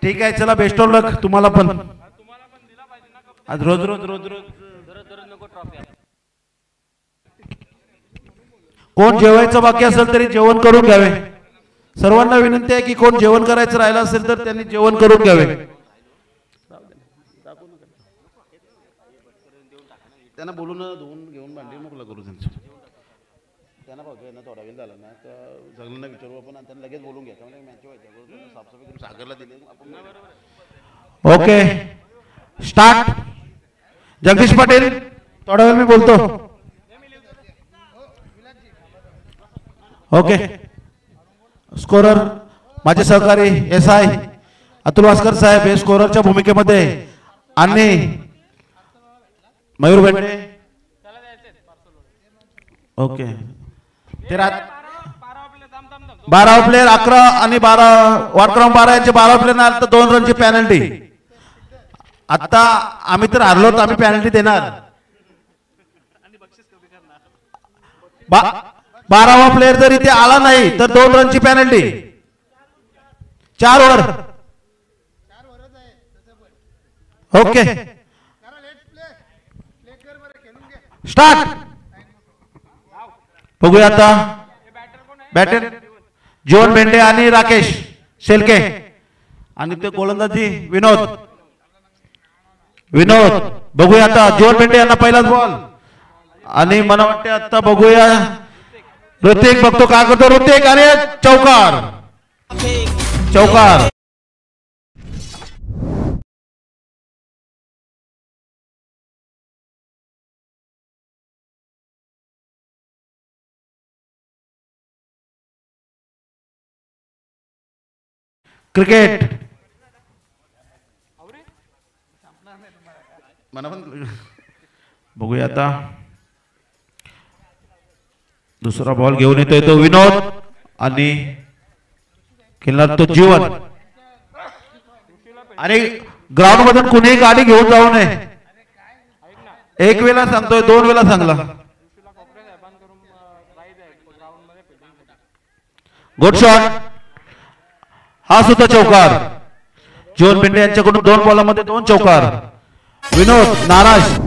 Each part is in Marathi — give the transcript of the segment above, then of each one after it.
ठीक आहे, चला बेस्ट ऑफ लक तुम्हाला पण. आज रोज रोज रोज रोज नको ट्रॉफी. कोण जेवायचं बाकी असेल तरी जेवण करून घ्यावे. सर्वांना विनंती आहे की कोण जेवण करायचं राहिलं असेल तर त्यांनी जेवण करून घ्यावे. त्यांना बोलून धुवून घेऊन भांडी मोकळं करू त्यांना बघ ना. थोडा वेळ झाला ना तर सगळ्यांना विचारू आपण आणि त्यांना लगेच बोलून घ्या. त्यामुळे मॅच व्हायच्या साफसफाई करून सागरला दिले आपण. Okay start. जगदीश पाटील थोडा वेळ मी बोलतो. ओके स्कोरर माझे सहकारी SI अतुल वास्कर साहेब हे स्कोररच्या भूमिकेमध्ये आणि मयूर बेंडे. ओके 12 प्लेयर 11 आणि 12 वार्ड क्रमांक 12 यांचे 12 प्लेयर नाही तर 2 रनची पॅनल्टी. आता आम्ही तर हारलो तर आम्ही पॅनल्टी देणार. 12वा प्लेयर जर इथे आला नाही तर 2 रनची पॅनल्टी. 4 ओव्हर. Okay start. बघूया आता बॅटर जीवन बेंडे आणि राकेश शेलके आणि ते गोलंदाजी विनोद. बघूया आता जीवन बेंडे यांना पहिलाच बॉल आणि मला वाटते आता बघूया ऋतिक बघतो काय करतो. ऋतिक आणि चौकार. क्रिकेट बघूया आता दुसरा बॉल घेऊन येतोय तो विनोद आणि खेळणार तो जीवन. आणि ग्राउंड मधून कुणीही गाडी घेऊन जाऊ नये. एक वेळा सांगतोय 2 वेळा सांगला. Good shot. हा सुद्धा चौकार. जीवन बेंडे यांच्याकडून 2 बॉलामध्ये 2 चौकार. विनोद नाराज.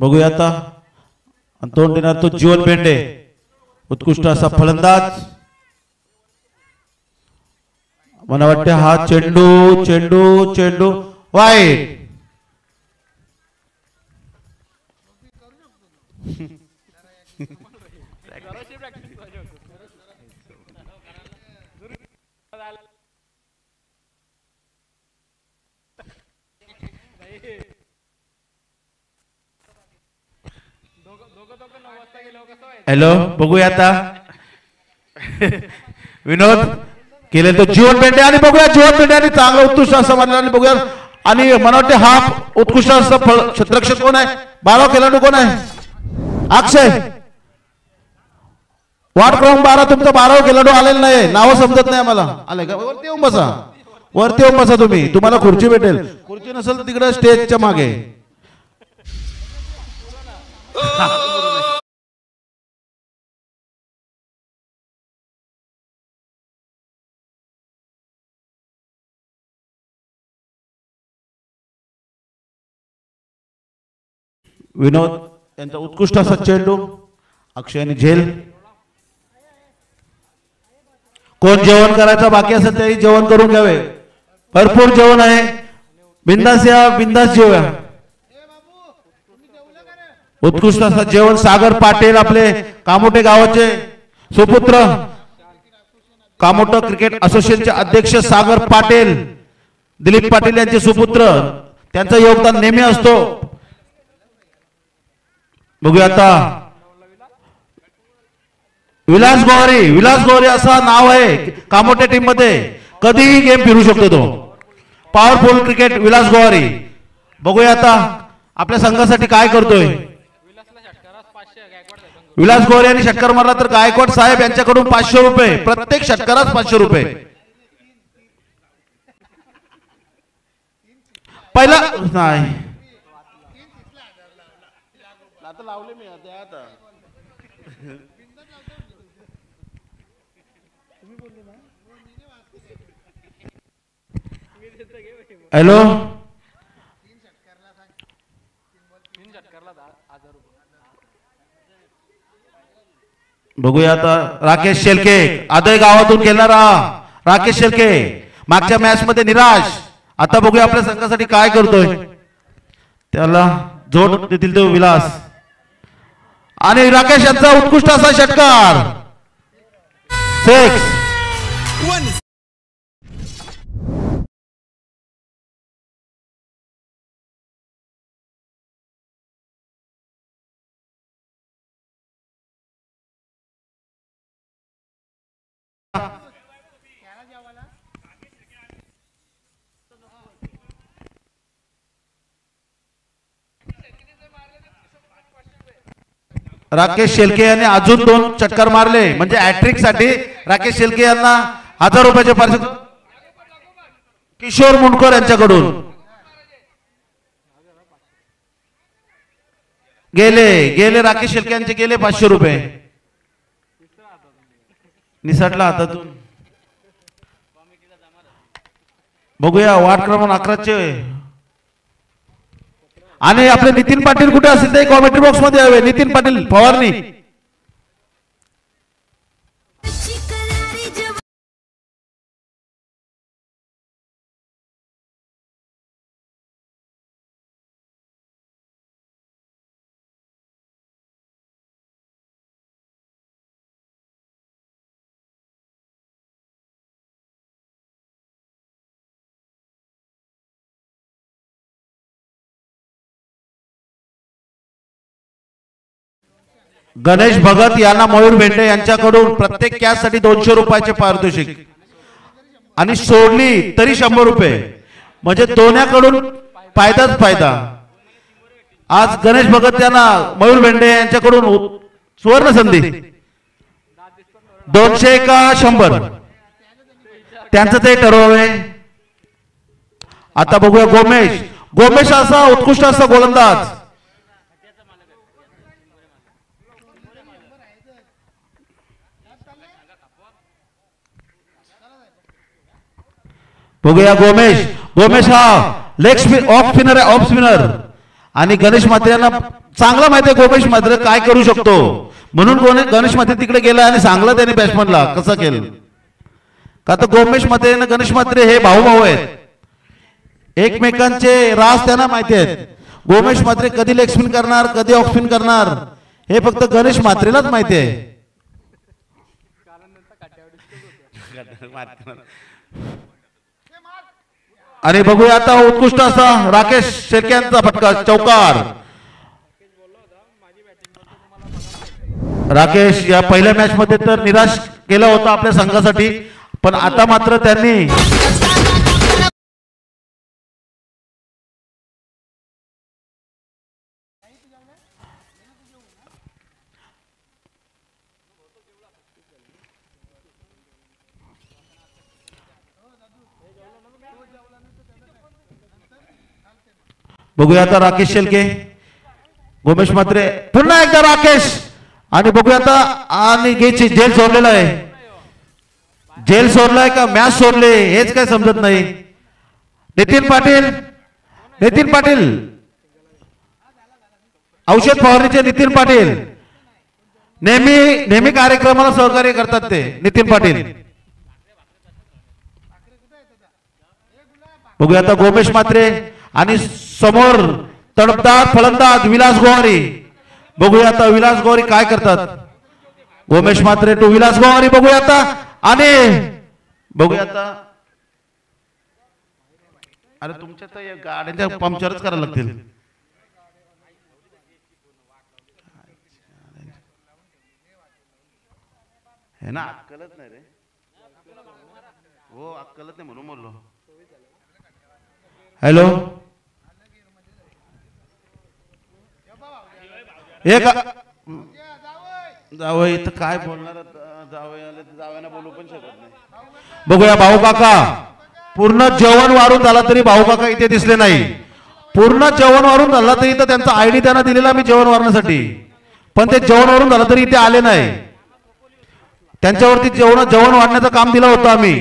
बघूया आता तोंड देणार तो जीवन बेंडे. उत्कृष्ट असा फलंदाज. मला वाटते हा चेंडू वाईट. हॅलो बघूया आता विनोद केले तो जीवन बेंडे आणि बघूया जीवन बेंडे आणि चांगला उत्कृष्ट असं मानला. आणि बघूया आणि मला वाटते हा उत्कृष्ट असं क्षेत्ररक्षक कोण आहे. 12 खेळाडू कोण आहे. अक्षय. वार्ड क्रमांक 12 तुमचा 12 खेळाडू आलेला नाही. नाव समजत नाही आम्हाला. आले का. वरती येऊन बसा तुम्ही. तुम्हाला खुर्ची भेटेल. खुर्ची नसेल तर तिकडे स्टेजच्या मागे. विनोद यांचा उत्कृष्ट असा चेंडू. अक्षयने झेल. कोण जेवण करायचं बाकी असेल तरी जेवण करून घ्यावे. भरपूर जेवण आहे. बिंदास या. बिंदास जेवूया. उत्कृष्ट असं जेवण. सागर पाटील आपले कामोटे गावाचे सुपुत्र. कामोटे क्रिकेट असोसिएशनचे अध्यक्ष सागर पाटील. दिलीप पाटील यांचे सुपुत्र. त्यांचं योगदान नेहमी असतो. बघूया आता विलास गोरे असं नाव आहे कामोटे टीम मध्ये. कधीही गेम फिरू शकतो तो. पॉवरफुल क्रिकेट विलास गोरे. बघूया आता आपल्या संघासाठी काय करतोय. विलास गोरे यांनी षटकार मारला तर गायकवाड साहेब यांच्याकडून 500 रुपये, प्रत्येक षटकारात 500 रुपये. पहिला नाही आता लावले मी आता हॅलो बघूया आता राकेश शेलके आदय गावातून खेळणारा राकेश शेलके मागच्या मॅच मध्ये निराश. आता बघूया आपल्या संघासाठी काय करतोय. त्याला जोड देतील तो विलास आणि राकेश यांचा उत्कृष्ट असा षटकार. 6 राकेश शेलके यांनी अजून 2 षटकार मारले म्हणजे हॅट्रिक साठी राकेश शेलके यांना 1000 रुपयाचे पारितोषिक. किशोर मुंडकर यांच्याकडून गेले राकेश शेलके यांचे गेले 500 रुपये. निसटला हातातून. बघूया वार्ड क्रमांक 11 आणि आपले नितीन पाटील कुठे असतील ते कॉमेंट्री बॉक्स मध्ये यावे. नितीन पाटील फवारणी. गणेश भगत यांना मयूर भेंडे यांच्याकडून प्रत्येक कॅच साठी 200 रुपयाचे पारितोषिक आणि सोडली तरी 100 रुपये म्हणजे दोन्हीकडून फायदाच फायदा. आज गणेश भगत यांना मयूर भेंडे यांच्याकडून सुवर्ण संधी. 200 का 100 त्यांचं ते ठरवावे. आता बघूया गोमेश असा उत्कृष्ट असा गोलंदाज. बघूया गोमेश हा लेग ऑफ स्पिनर आणि गणेश म्हात्रे यांना चांगला माहिती आहे गोमेश म्हात्रे काय करू शकतो म्हणून गणेश म्हात्रे तिकडे गेला आणि सांगला त्याने बॅट्समनला कसं केलं. का तर गोमेश म्हात्रे आणि गणेश म्हात्रे हे भाऊ आहेत. एकमेकांचे राज त्यांना माहिती आहेत. गोमेश म्हात्रे कधी लेग स्पिन करणार कधी ऑफ स्पिन करणार हे फक्त गणेश म्हात्रेलाच माहिती आहे. आणि बघूया आता उत्कृष्ट असा राकेश शेलके यांचा फटका चौकार. राकेश या पहिल्या मॅच मध्ये तर निराश केला होता आपल्या संघासाठी पण आता मात्र त्यांनी बघूया आता राकेश शेलके गोमेश म्हात्रे पुन्हा एकदा राकेश आणि बघूया आता आणि घ्यायची जेल सोडलेला आहे. जेल सोडलाय का मॅच सोडले हेच काय समजत नाही. नितीन पाटील औषध फवारणीचे नितीन पाटील नेहमी कार्यक्रमाला सहकार्य करतात ते नितीन पाटील. बघूया आता गोमेश म्हात्रे आणि समोर तडफदार फलंदाज विलास गोवारी. बघूया आता विलास गोवारी काय करतात. गोमेश म्हात्रे टू विलास गोवारी. बघूया आता आणि बघूया आता अरे तुमच्या तर गाड्यांच्या पंक्चरच करायला लागतील. हे ना अक्कलच नाही रे. हो अक्कलच नाही म्हणून बोललो. हॅलो एक जावई तर काय बोलणार जावई आले तर जावयाला बोलू पण शकत नाही. बघूया भाऊ काका पूर्ण जेवण वाढून झाला तरी भाऊ काका इथे दिसले नाही. पूर्ण जेवण वाढून झाला तरी तर त्यांचा आयडी त्यांना दिलेला मी जेवण वाढण्यासाठी, पण ते जेवण वाढून झालं तरी इथे आले नाही. त्यांच्यावरती जेवण वाढण्याचं काम दिलं होतं आम्ही.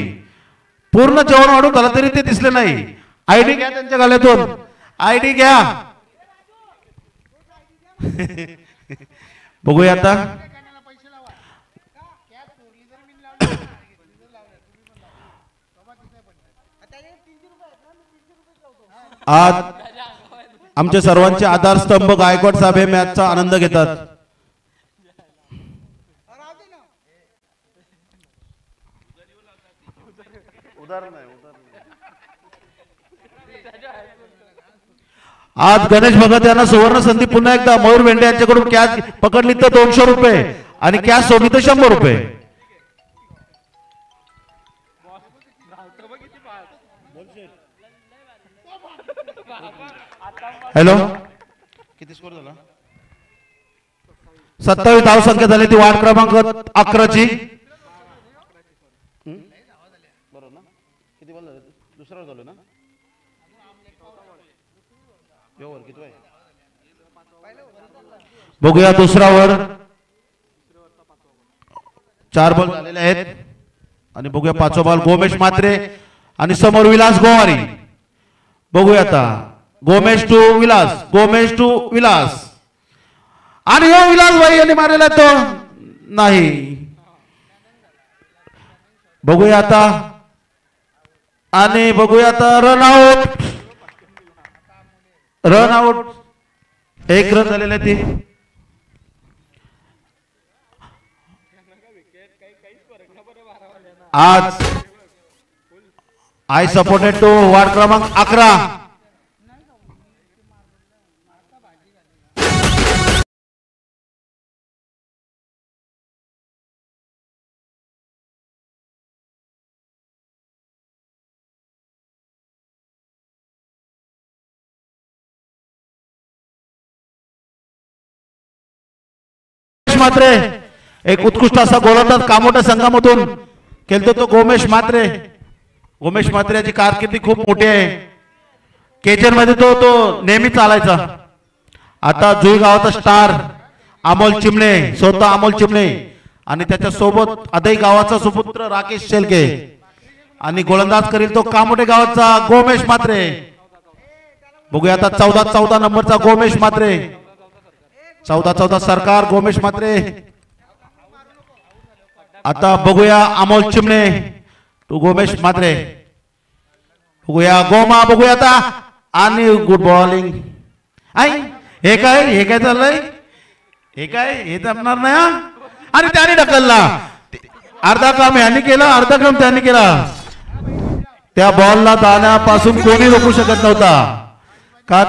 पूर्ण जेवण वाढून झालं तरी ते दिसले नाही. आयडी घ्या त्यांच्या गळ्यातून, आयडी घ्या. बघूया आता आज आमचे सर्वांचे आधारस्तंभ गायकवाड साहेब हे मॅचचा आनंद घेतात. आज गणेश भगत यांना सुवर्ण संधी पुन्हा एकदा मयूर भेंडे यांच्याकडून कॅच पकडली तर 200 रुपये आणि कॅश सोडली तर 100 रुपये. हॅलो किती स्कोर झाला? 27 धाव संख्या झाली ती वार्ड क्रमांक 11 ची. बरोबर ना? किती बॉल झाले? दुसरा झालो ना? किती आहे? बघूया दुसरा वर 4 बॉल झालेले आहेत आणि बघूया 5वा बॉल गोमेश मात्रे आणि समोर विलास गोवारी. बघूया आता गोमेश टू विलास, गोमेश टू विलास आणि हो विलास भाई यांनी मारलेला तो नाही. बघूया आता आणि बघूया आता run out, run out. 1 run झालेले ती. आज आय सपोर्टेड टू वार्ड क्रमांक 11. मात्रे एक उत्कृष्ट असा गोलंदाज कामोठ्या संघामधून खेळतो तो गोमेश मात्रे. गोमेश मात्रे याची कारकिर्दी खूप मोठी आहे. केजन मध्ये तो नेहमी चालायचा. आता जुई गावाचा स्टार अमोल चिमणे, स्वतः अमोल चिमणे आणि त्याच्या सोबत अदई गावाचा सुपुत्र राकेश शेलके आणि गोलंदाज करील तो कामोठे गावाचा गोमेश मात्रे. बघूया आता 14 नंबरचा गोमेश मात्रे. 14 सरकार गोमेश मात्रे. आता बघूया अमोल चिमणे टू गोमेश मात्रे. बघूया गोमा. बघूया आता आणि गुड बॉलिंग. हे काय चाललंय? हे जमणार नाही. आणि त्याने ढकलला. अर्धा काम ह्यांनी केलं, अर्धा काम त्यांनी केला. त्या बॉलला जाण्यापासून कोणी रोखू शकत नव्हता. का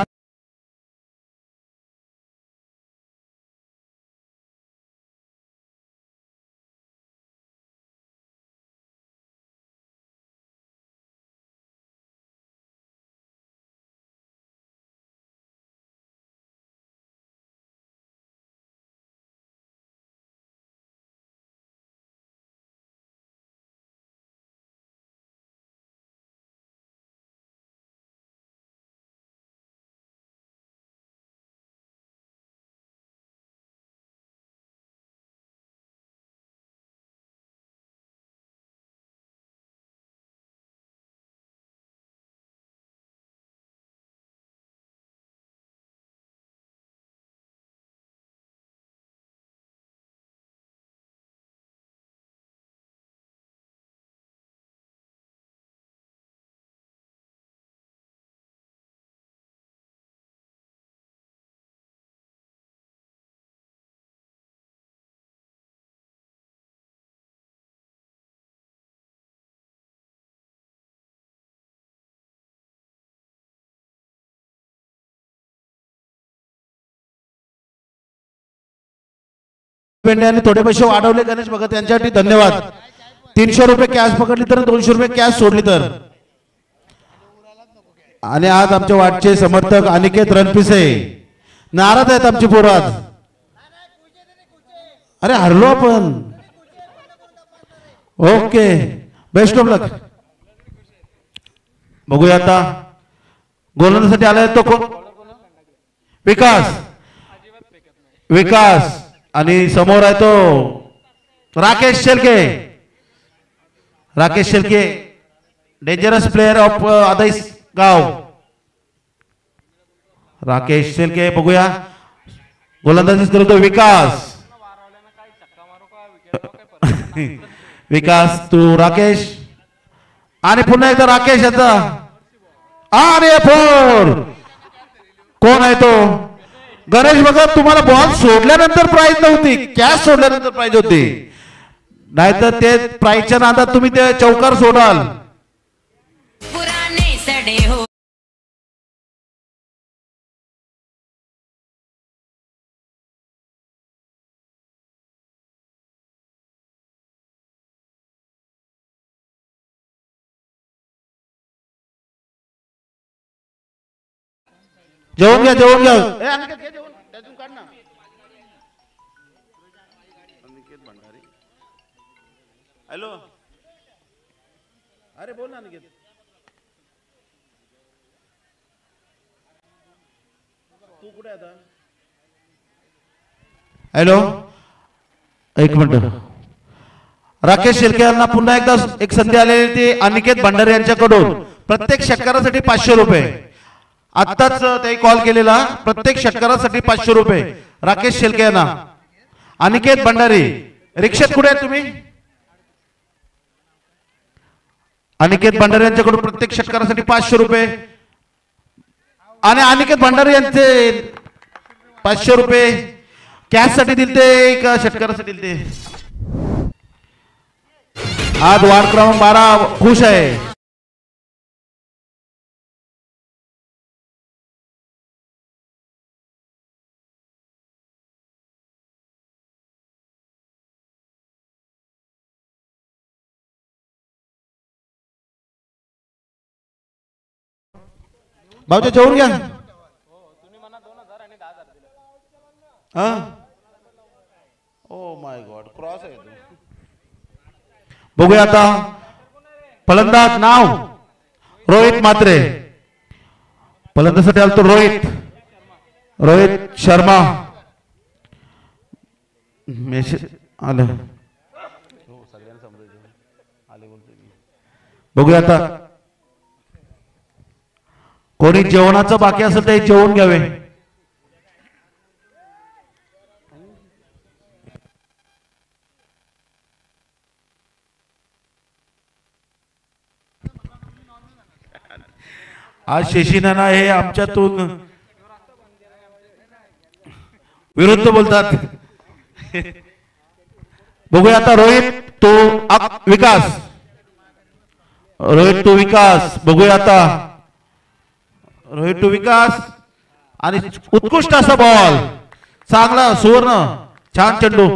पेंड्याने थोडे पैसे वाढवले गणेश भगत यांच्यासाठी धन्यवाद. 300 रुपये कॅश पकडली तर 200 रुपये कॅश सोडली तर. आणि आज आमच्या वाटचे समर्थक अनिकेत रणपिसे नाराज आहेत आमची पोरं आज. अरे हरलो आपण. ओके बेस्ट ऑफ लक. बघूया आता गोलंदाजीसाठी आलाय तो कोण. विकास. विकास आणि समोर आहे तो Rakesh Shelke. Rakesh Shelke dangerous player of आदईस गाव. राकेश शेळके बघूया गोलंदाजी करतो विकास. विकास तू राकेश आणि पुन्हा एकदा राकेश याचा आणि फोर. कोण आहे तो. गणेश बघा तुम्हाला बॉल सोडल्यानंतर प्राइज नव्हती, कॅच सोडल्यानंतर प्राइज होती. नाहीतर ते प्राइजच्या नादात तुम्ही ते चौकार सोडाल. पुराने सडे हो. जेवण घ्या जेवण घ्या. हॅलो अरे बोल ना अनिकेत. तू कुठे आता. हॅलो एक मिनिट. राकेश शेळके यांना पुन्हा एकदा एक संधी आलेली ती अनिकेत भंडारे यांच्याकडून. प्रत्येक षटकारासाठी 500 रुपये. आत्ताच ते कॉल केलेला. प्रत्येक षटकारासाठी 500 रुपये राकेश शेळके यांना. अनिकेत भंडारे रिक्षेत कुठे आहे तुम्ही. अनिकेत भंडारे यांच्याकडून प्रत्येक षटकारासाठी 500 रुपये आणि अनिकेत भंडारे यांचे 500 रुपये कॅश साठी दिलते का षटकारासाठी दिलते. आज वार्ड क्रमांक 12 खुश आहे. भाऊच्या जेवून घ्या. ओ माय गॉड क्रॉस आहे तो. बघूया आता फलंदाज नाव रोहित म्हात्रे. फलंदाजीसाठी आलो तो रोहित. रोहित शर्मा मेसेज आलं. सगळ्यांना समजायचं आले बोलतोय. बघूया आता कोणी जेवणाचं बाकी असेल ते जेवून घ्यावे. आज शेशीनाना हे आमच्यातून विरुद्ध बोलतात. बघूया आता रोहित तो विकास. रोहित तो विकास. बघूया आता रोहित टू विकास आणि उत्कृष्ट असा बॉल. चांगला सुवर्ण छान चेंडू.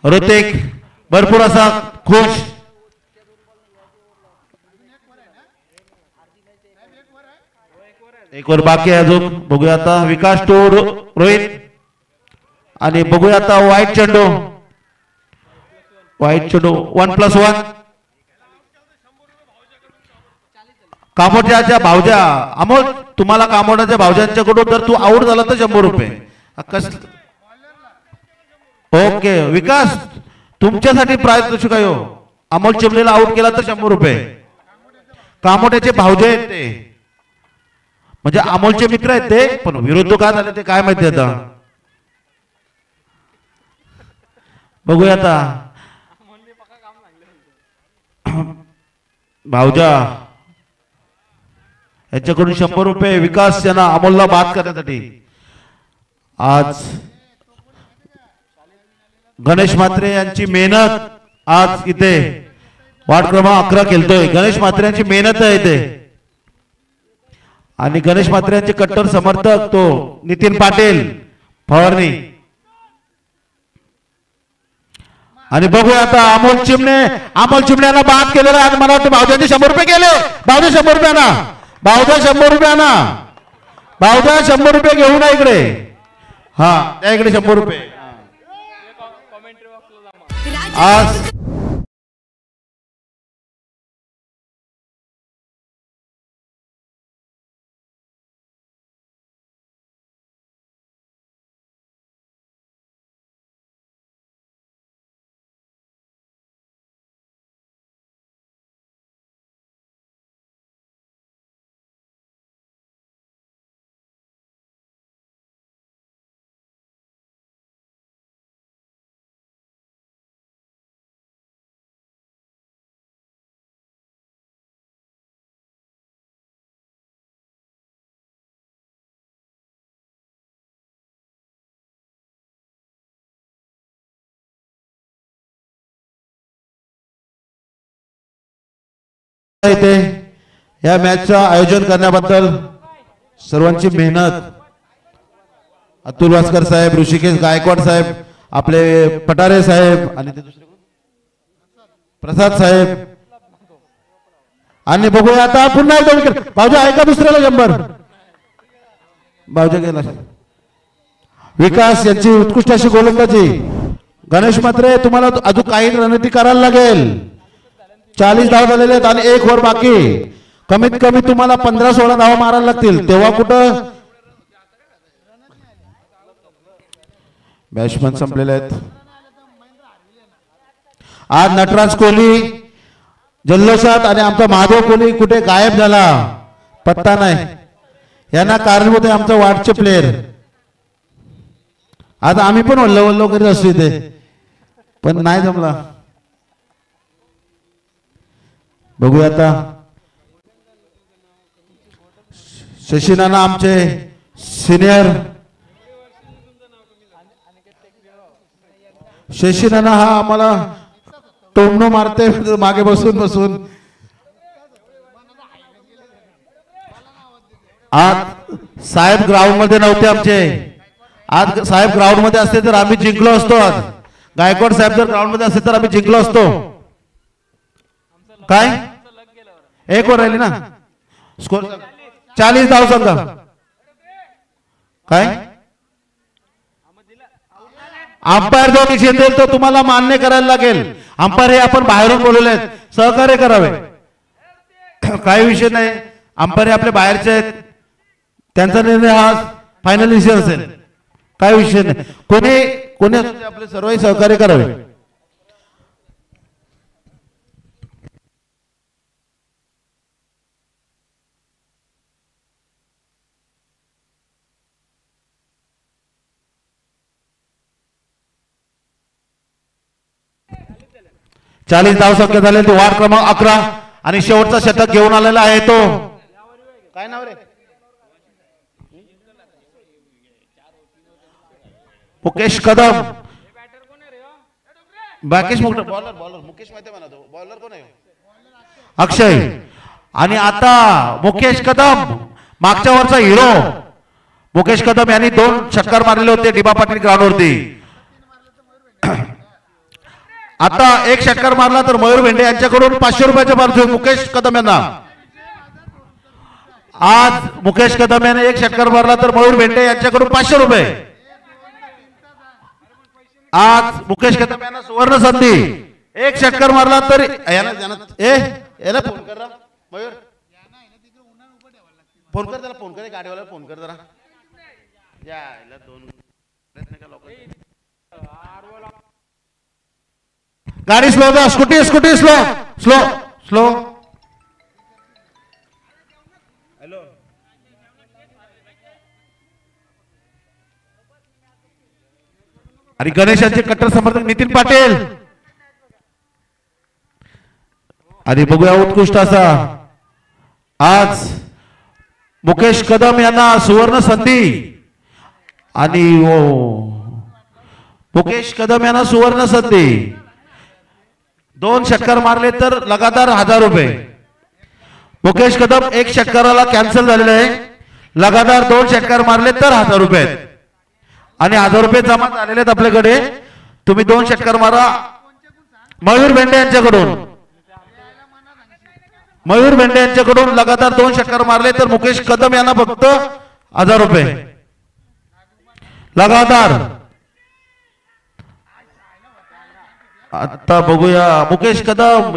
ऋतिक भरपूर असा खुश. एक वर बाकी आहे अजून. बघूया आता विकास टू रोहित आणि बघूया आता वाईट चेंडू. वाईट चेंडू 1+1. कामोड्याच्या भावजा अमोल तुम्हाला कामोड्याच्या भावजांच्याकडून जर तू आउट झाला तर 100 रुपये. ओके विकास तुमच्यासाठी प्राइज कशी काय हो. अमोल चिमलेला आउट केला तर 100 रुपये. कामोड्याचे भावजे आहेत ते म्हणजे अमोलचे मित्र आहेत ते पण विरुद्ध का झाले ते काय माहिती आता. बघूया आता भावजा याच्याकडून 100 रुपये विकास यांना अमोलला बाद करण्यासाठी. आज गणेश म्हात्रे यांची मेहनत आज इथे वार्ड क्रमांक 11 खेळतोय. गणेश म्हात्रे यांची मेहनत आहे इथे आणि गणेश म्हात्रे यांचे कट्टर समर्थक तो नितीन पाटील फवारणी. आणि बघूया आता अमोल चिमण्याला बाद केलेला आणि मला वाटतं भावजांचे 100 रुपये गेले. भावजा 100 रुपये ना. भावजा 100 रुपये ना. भावजा 100 रुपये घेऊन इकडे. हा त्या इकडे 100 रुपये आज इथे या मॅचचं आयोजन करण्याबद्दल सर्वांची मेहनत अतुल वास्कर साहेब, ऋषिकेश गायकवाड साहेब, आपले पटारे साहेब आणि ते दुसरे प्रसाद साहेब. आणि बघूया आता पुन्हा एकदा विकेट. भाऊजा ऐका दुसऱ्याला 100. भाऊजा गेला. विकास यांची उत्कृष्ट अशी गोलंदाजी. गणेश मात्रे तुम्हाला अजून काही रणनीती करायला लागेल. 40 धाव झालेले आहेत आणि 1 ओव्हर बाकी. कमीत कमी तुम्हाला 15-16 धावा मारायला लागतील. तेव्हा कुठं बॅट्समन संपलेले आहेत. आज नटराज कोहली जल्लोषात आणि आमचा महादेव कोहली कुठे गायब झाला, पत्ता नाही. यांना कारणीभूत आहे आमचा वार्डचे प्लेयर. आज आम्ही पण वल्ल करीत असतो इथे, पण नाही जमला. बघूया आता. शशीनाना आमचे सिनियर. शशीनाना हा आम्हाला टोमणो मारते मागे बसून बसून. आज साहेब ग्राउंड मध्ये नव्हते आमचे. आज साहेब ग्राउंड मध्ये असते तर आम्ही जिंकलो असतो. आज गायकवाड साहेब जर ग्राउंड मध्ये असते तर आम्ही जिंकलो असतो. काय 1 ओव्हर राहिली ना. स्कोर 40 धाव सांगा. काय अंपायर जो निषेध देईल तो तुम्हाला मान्य करायला लागेल. अंपायर हे आपण बाहेरून बोलवले आहेत, सहकार्य करावे. काही विषय नाही. अंपायर हे आपले बाहेरचे आहेत, त्यांचा निर्णय हा फायनल डिसिजन असेल. काही विषय नाही. कोणी आपले सर्वही सहकार्य करावे. चाळीस धाव संख्या झाले. वार्ड क्रमांक 11 आणि शेवटचा षटक घेऊन आलेला आहे तो काय नाव रे, मुकेश कदम. बाकेश बॉलर मुकेश माहिती म्हणा तो बॉलर कोण आहे, अक्षय. आणि आता मुकेश कदम मागच्या वरचा हिरो मुकेश कदम यांनी 2 षटकार मारलेले होते डिबा पाटील ग्राउंड वरती. आता 1 षटकार मारला तर मयूर भेंडे यांच्याकडून 500 रुपयाचे बाजू मुकेश कदम यांना. आज मुकेश कदम याने 1 षटकार मारला तर मयूर भेंडे यांच्याकडून 500 रुपये. आज मुकेश कदम यांना सुवर्ण संधी. 1 षटकार मारला तर याला फोन कर रा मयूर, फोन कर त्याला, फोन कर गाडीवाला फोन कर जरा. याला 2 गाडी स्लो द्या. Scooty slow slow slow. Hello आणि गणेशांचे कट्टर समर्थक नितीन पाटील. आणि बघूया उत्कृष्ट असा आज मुकेश कदम यांना सुवर्ण संधी. आणि मुकेश कदम यांना सुवर्ण संधी. 2 षटकार मारले तर लगातार 1000 रुपये. मुकेश कदम 1 षटकाराला कॅन्सल झालेले आहे. लगातार 2 षटकार मारले तर 1000 रुपये आणि 1000 रुपये जमा झालेले आहेत आपल्याकडे. तुम्ही 2 षटकार मारा. मयूर भेंडे यांच्याकडून लगातार 2 षटकार मारले तर मुकेश कदम यांना फक्त 1000 रुपये. लगातार आता बघूया मुकेश कदम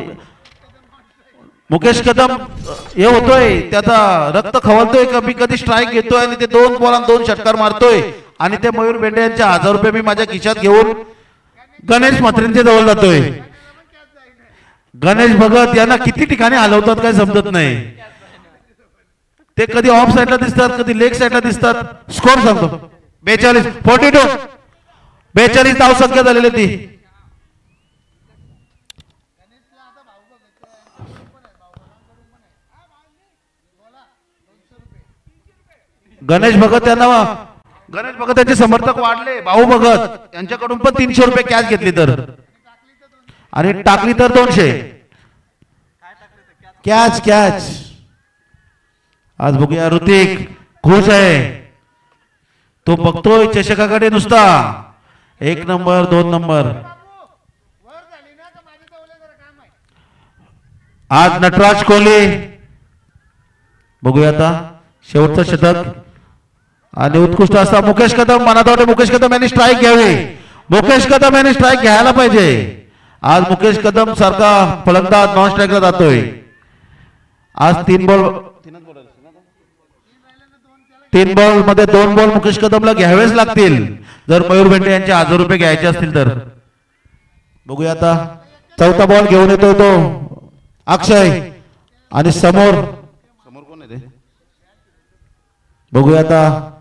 हे होतोय त्याचा रक्त खवलतोय कमी कधी स्ट्राईक घेतोय आणि ते 2 बॉलांना 2 षटकार मारतोय आणि ते मयूर बेंडे यांचे 1000 रुपये मी माझ्या खिशात घेऊन गणेश म्हात्रेंच्या जवळ जातोय. गणेश भगत यांना किती ठिकाणी हलवतात काय समजत नाही. ते कधी ऑफ साइडला दिसतात कधी लेग साइडला दिसतात. स्कोर सांगतो 42 धाव संख्या झालेली ती. गणेश भगत यांचे समर्थक वाढले. भाऊ भगत यांच्याकडून पण 300 रुपये कॅश घेतली तर आणि टाकली तर 200 कॅच. आज बघूया ऋतिक खुश आहे. तो बघतोय चषकाकडे नुसता 1 नंबर 2 नंबर. आज नटराज कोहली बघूया आता शेवटचं शतक आणि उत्कृष्ट असा मुकेश कदम. मनात वाटते मुकेश कदम यांनी स्ट्राईक घ्यावी. मुकेश कदम यांनी स्ट्राईक घ्यायला पाहिजे. आज मुकेश कदम सारखा फलंदाज नॉन स्ट्राईकला जातोय. आज 3 बॉल मध्ये 2 बॉल मुकेश कदमला घ्यावेच लागतील जर मयूर बेंडे यांचे 1000 रुपये घ्यायचे असतील तर. बघूया आता चौथा बॉल घेऊन येतोय तो अक्षय आणि समोर कोण आहे ते बघूया आता.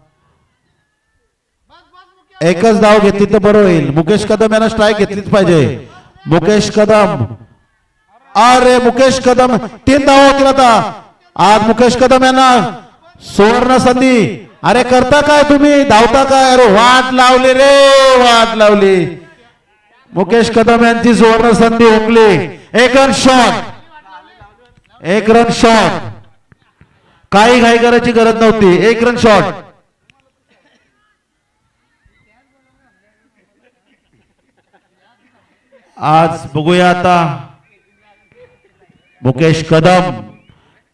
एकच धाव घेतली तर बरं होईल. मुकेश कदम यांना स्ट्राईक घेतलीच पाहिजे. मुकेश कदम 3 धाव होतील आता. आज मुकेश कदम यांना सुवर्ण संधी. अरे करता काय तुम्ही धावता काय. अरे वाट लावली मुकेश कदम यांची सुवर्ण संधी हुकली. एक रन शॉट काही घाई करायची गरज नव्हती. 1 रन शॉट. आज बघूया आता मुकेश कदम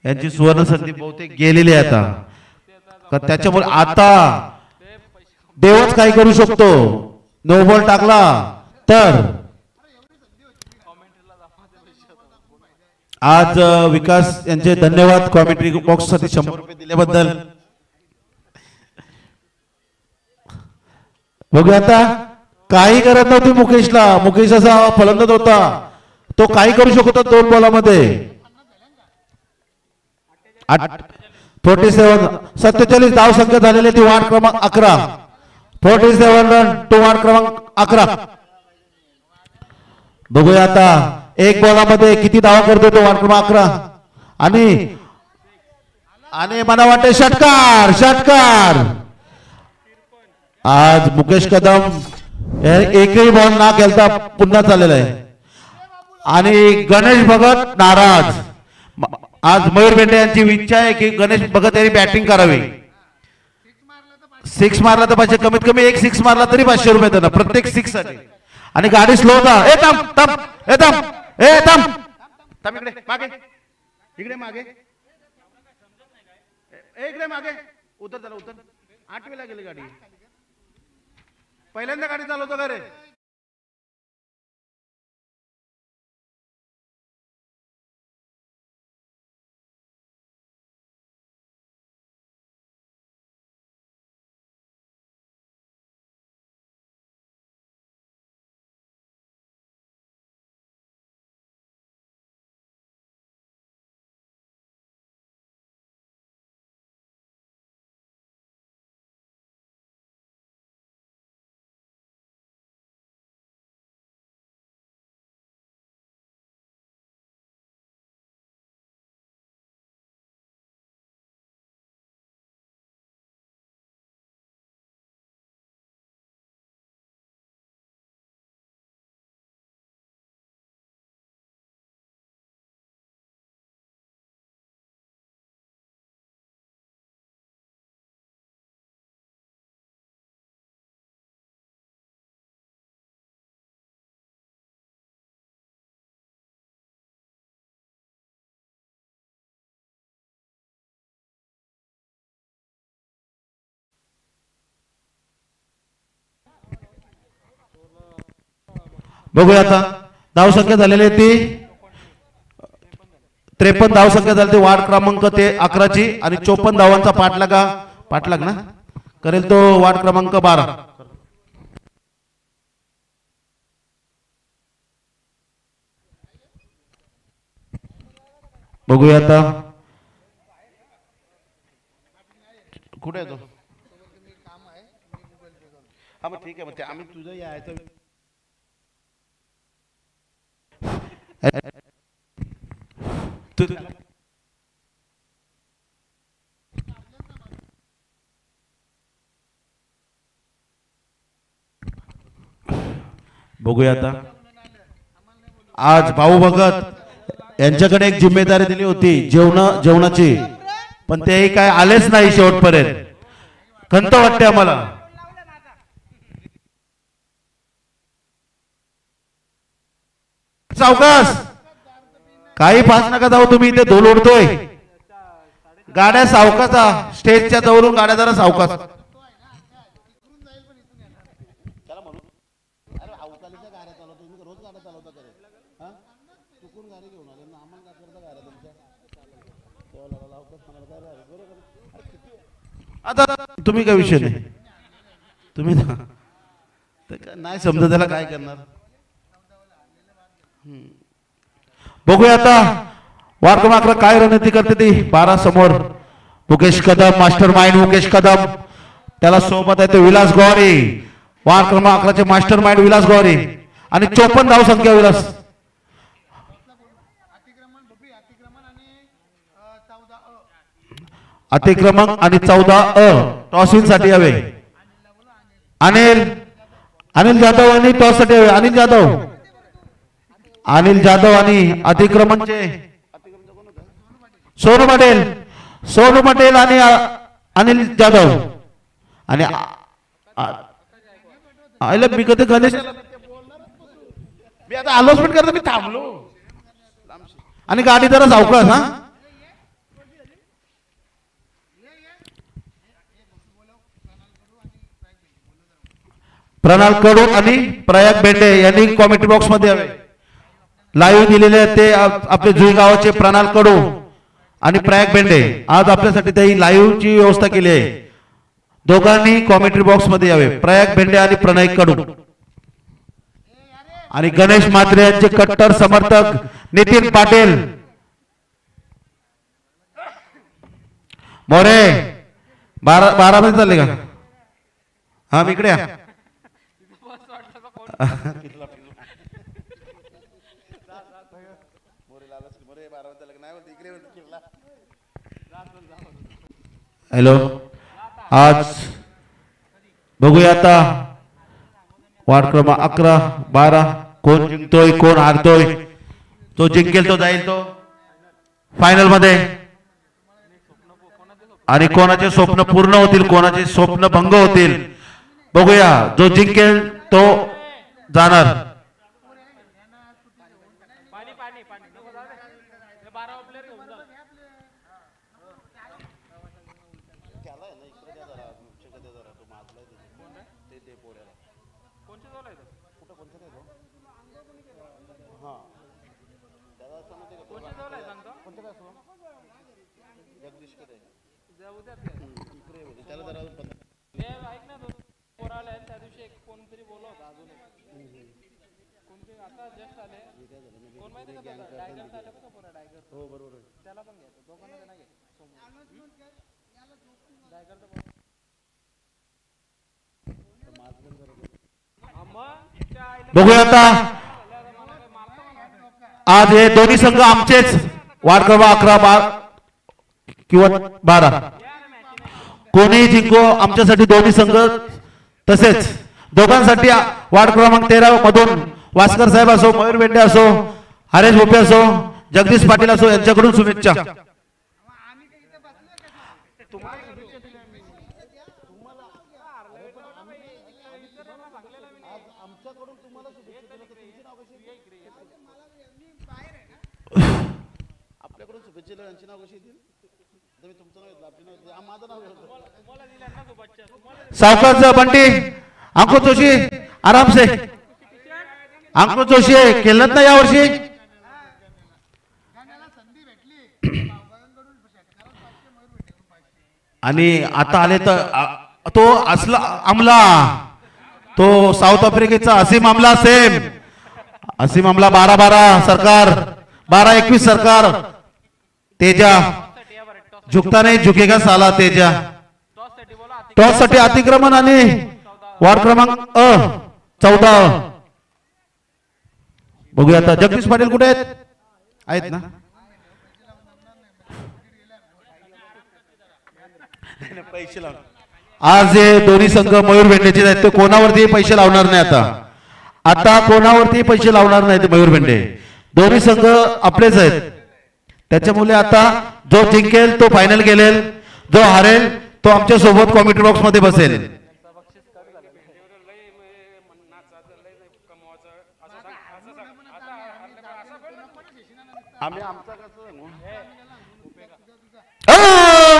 यांची सुवर्ण संधी बहुतेक गेलेली आहे आता. त्याच्यामुळे आता देवच काही करू शकतो. नो बॉल टाकला तर. आज विकास यांचे धन्यवाद कॉमेंट्री बॉक्स साठी 100 रुपये दिल्याबद्दल. बघूया आता काही करत नव्हती मुकेशला. मुकेश असा फलंदाज होता तो काही करू शकत होता 2 बॉलामध्ये. 47 धाव संख्या झालेली ती वार्ड क्रमांक 11. 47 रन टू वार्ड क्रमांक 11. बघूया आता 1 बॉलामध्ये किती धावा करतो तो वार्ड क्रमांक 11 आणि मला वाटते षटकार. आज मुकेश कदम एकही बॉल ना खेळता पुन्हा चाललेला आहे आणि गणेश भगत नाराज. आज मयूर बेंडे यांची इच्छा आहे की गणेश भगत यांनी बॅटिंग करावी. 6 मारला तर पाहिजे कमीत कमी 1 6 मारला तरी 500 रुपये देणार प्रत्येक 6 साठी. आणि गाडी स्लो होता. इकडे मागे उतर 8वीला गेली गाडी. पहिल्यांदा गाडी चालवतो का रे. बघूया आता धावसंख्या झालेली आहे ती 53 धावसंख्या झाली, वार्ड क्रमांक ते 11ची आणि 54 धावांचा पाठलाग ना करेल तो वार्ड क्रमांक 12. बघूया आता कुठे आहे तो? हा मग ठीक आहे, मग ते आम्ही तुझं यायचं बघूया आता आज भाऊ भगत यांच्याकडे एक जिम्मेदारी दिली होती जेवणाची, पण तेही काय आलेच नाही शेवटपर्यंत. खंत वाटते आम्हाला. सावकाश काही फास नका जाऊ तुम्ही, इथे धूल उडतोय. गाड्या सावकाचा स्टेजच्या जवळून गाड्या जरा सावकाश. आता तुम्ही काय विषय नाही, तुम्ही नाही समजा त्याला काय करणार. बघूया आता वार्ड क्रमांक काय रणनीती करते ती. 12 समोर मुकेश कदम, मास्टर माइंड मुकेश कदम, त्याला सोबत आहे ते विलास गौरी. वार्ड क्रमांक 11चे मास्टर माइंड विलास गौरी आणि 54 धाव संख्या विलास. अतिक्रमण आणि 14 टॉसिंग साठी हवे. अनिल जाधव आणि टॉस साठी हवे. अनिल जाधव आणि अतिक्रमणचे सोनू पटेल आणि अनिल जाधव आणि आयला मी कधी गणेश मी आता अनाउन्समेंट करतो, मी थांबलो. आणि गाडी जरा सावकाश. हा प्रणाल कडू आणि प्रयाग बेंडे यांनी कॉमेंट्री बॉक्स मध्ये हवे. लाईव्ह दिलेले आहेत ते आपले जुई गावाचे प्रणाल कडू आणि प्रयाग बेंडे. आज आपल्यासाठी त्यांनी लाईव्ह ची व्यवस्था केली आहे. दोघांनी कॉमेंट्री बॉक्स मध्ये यावे. प्रयाग बेंडे आणि प्रणय कडू आणि गणेश म्हात्रे यांचे कट्टर समर्थक नितीन पाटील मोरे. 12 मध्ये चालले का? हा इकडे या. हॅलो, आज बघूया आता वार्ड क्रमांक 11, 12 कोण जिंकतोय कोण हारतोय. तो जिंकेल तो जाईल तो फायनल मध्ये. आणि कोणाचे स्वप्न पूर्ण होतील, कोणाचे स्वप्न भंग होतील बघूया. जो जिंकेल तो जाणार. बघूया आता आज हे दोन्ही संघ आमचेच. वार्ड क्रमांक 11 किंवा 12 कोणीही जिंको आमच्यासाठी दोन्ही संघ. तसेच दोघांसाठी वार्ड क्रमांक 13 मधून वास्कर साहेब असो, मयूर बेंडे असो, हरेश भोपे असो, जगदीश पाटील असो यांच्याकडून शुभेच्छा. आपल्याकडून शुभेच्छा यांची नाव कशी येतील? तुम्ही तुमचं नाव घेतलं, आपलं नाव घेतलं, माझं नाव घेतलं. सावकाश बंटी, अंकुश जोशी आराम से. अंकुश जोशी केलं ना यावर्षी. आणि आता आले तर तो असला अमला, तो साऊथ आफ्रिकेचा असीम अमला, सेम असीम अमला 12-12 सरकार, 12-21 सरकार. तेजा झुकता नाही झुकेगा साला तेजा. टॉस साठी अतिक्रमण आणि वार्ड क्रमांक 14. बघूया आता जगदीश पाटील कुठे आहेत ना. आज हे दोन्ही संघ मयूर भेंडेचे आहेत, ते कोणावरती पैसे लावणार नाही. आता कोणावरती पैसे लावणार नाही ते मयूर भेंडे. दोन्ही संघ आपलेच आहेत. त्याच्यामुळे आता जो जिंकेल तो फायनल गेलेल, जो हारेल तो आमच्या सोबत कॉमेंट्री बॉक्स मध्ये बसेल.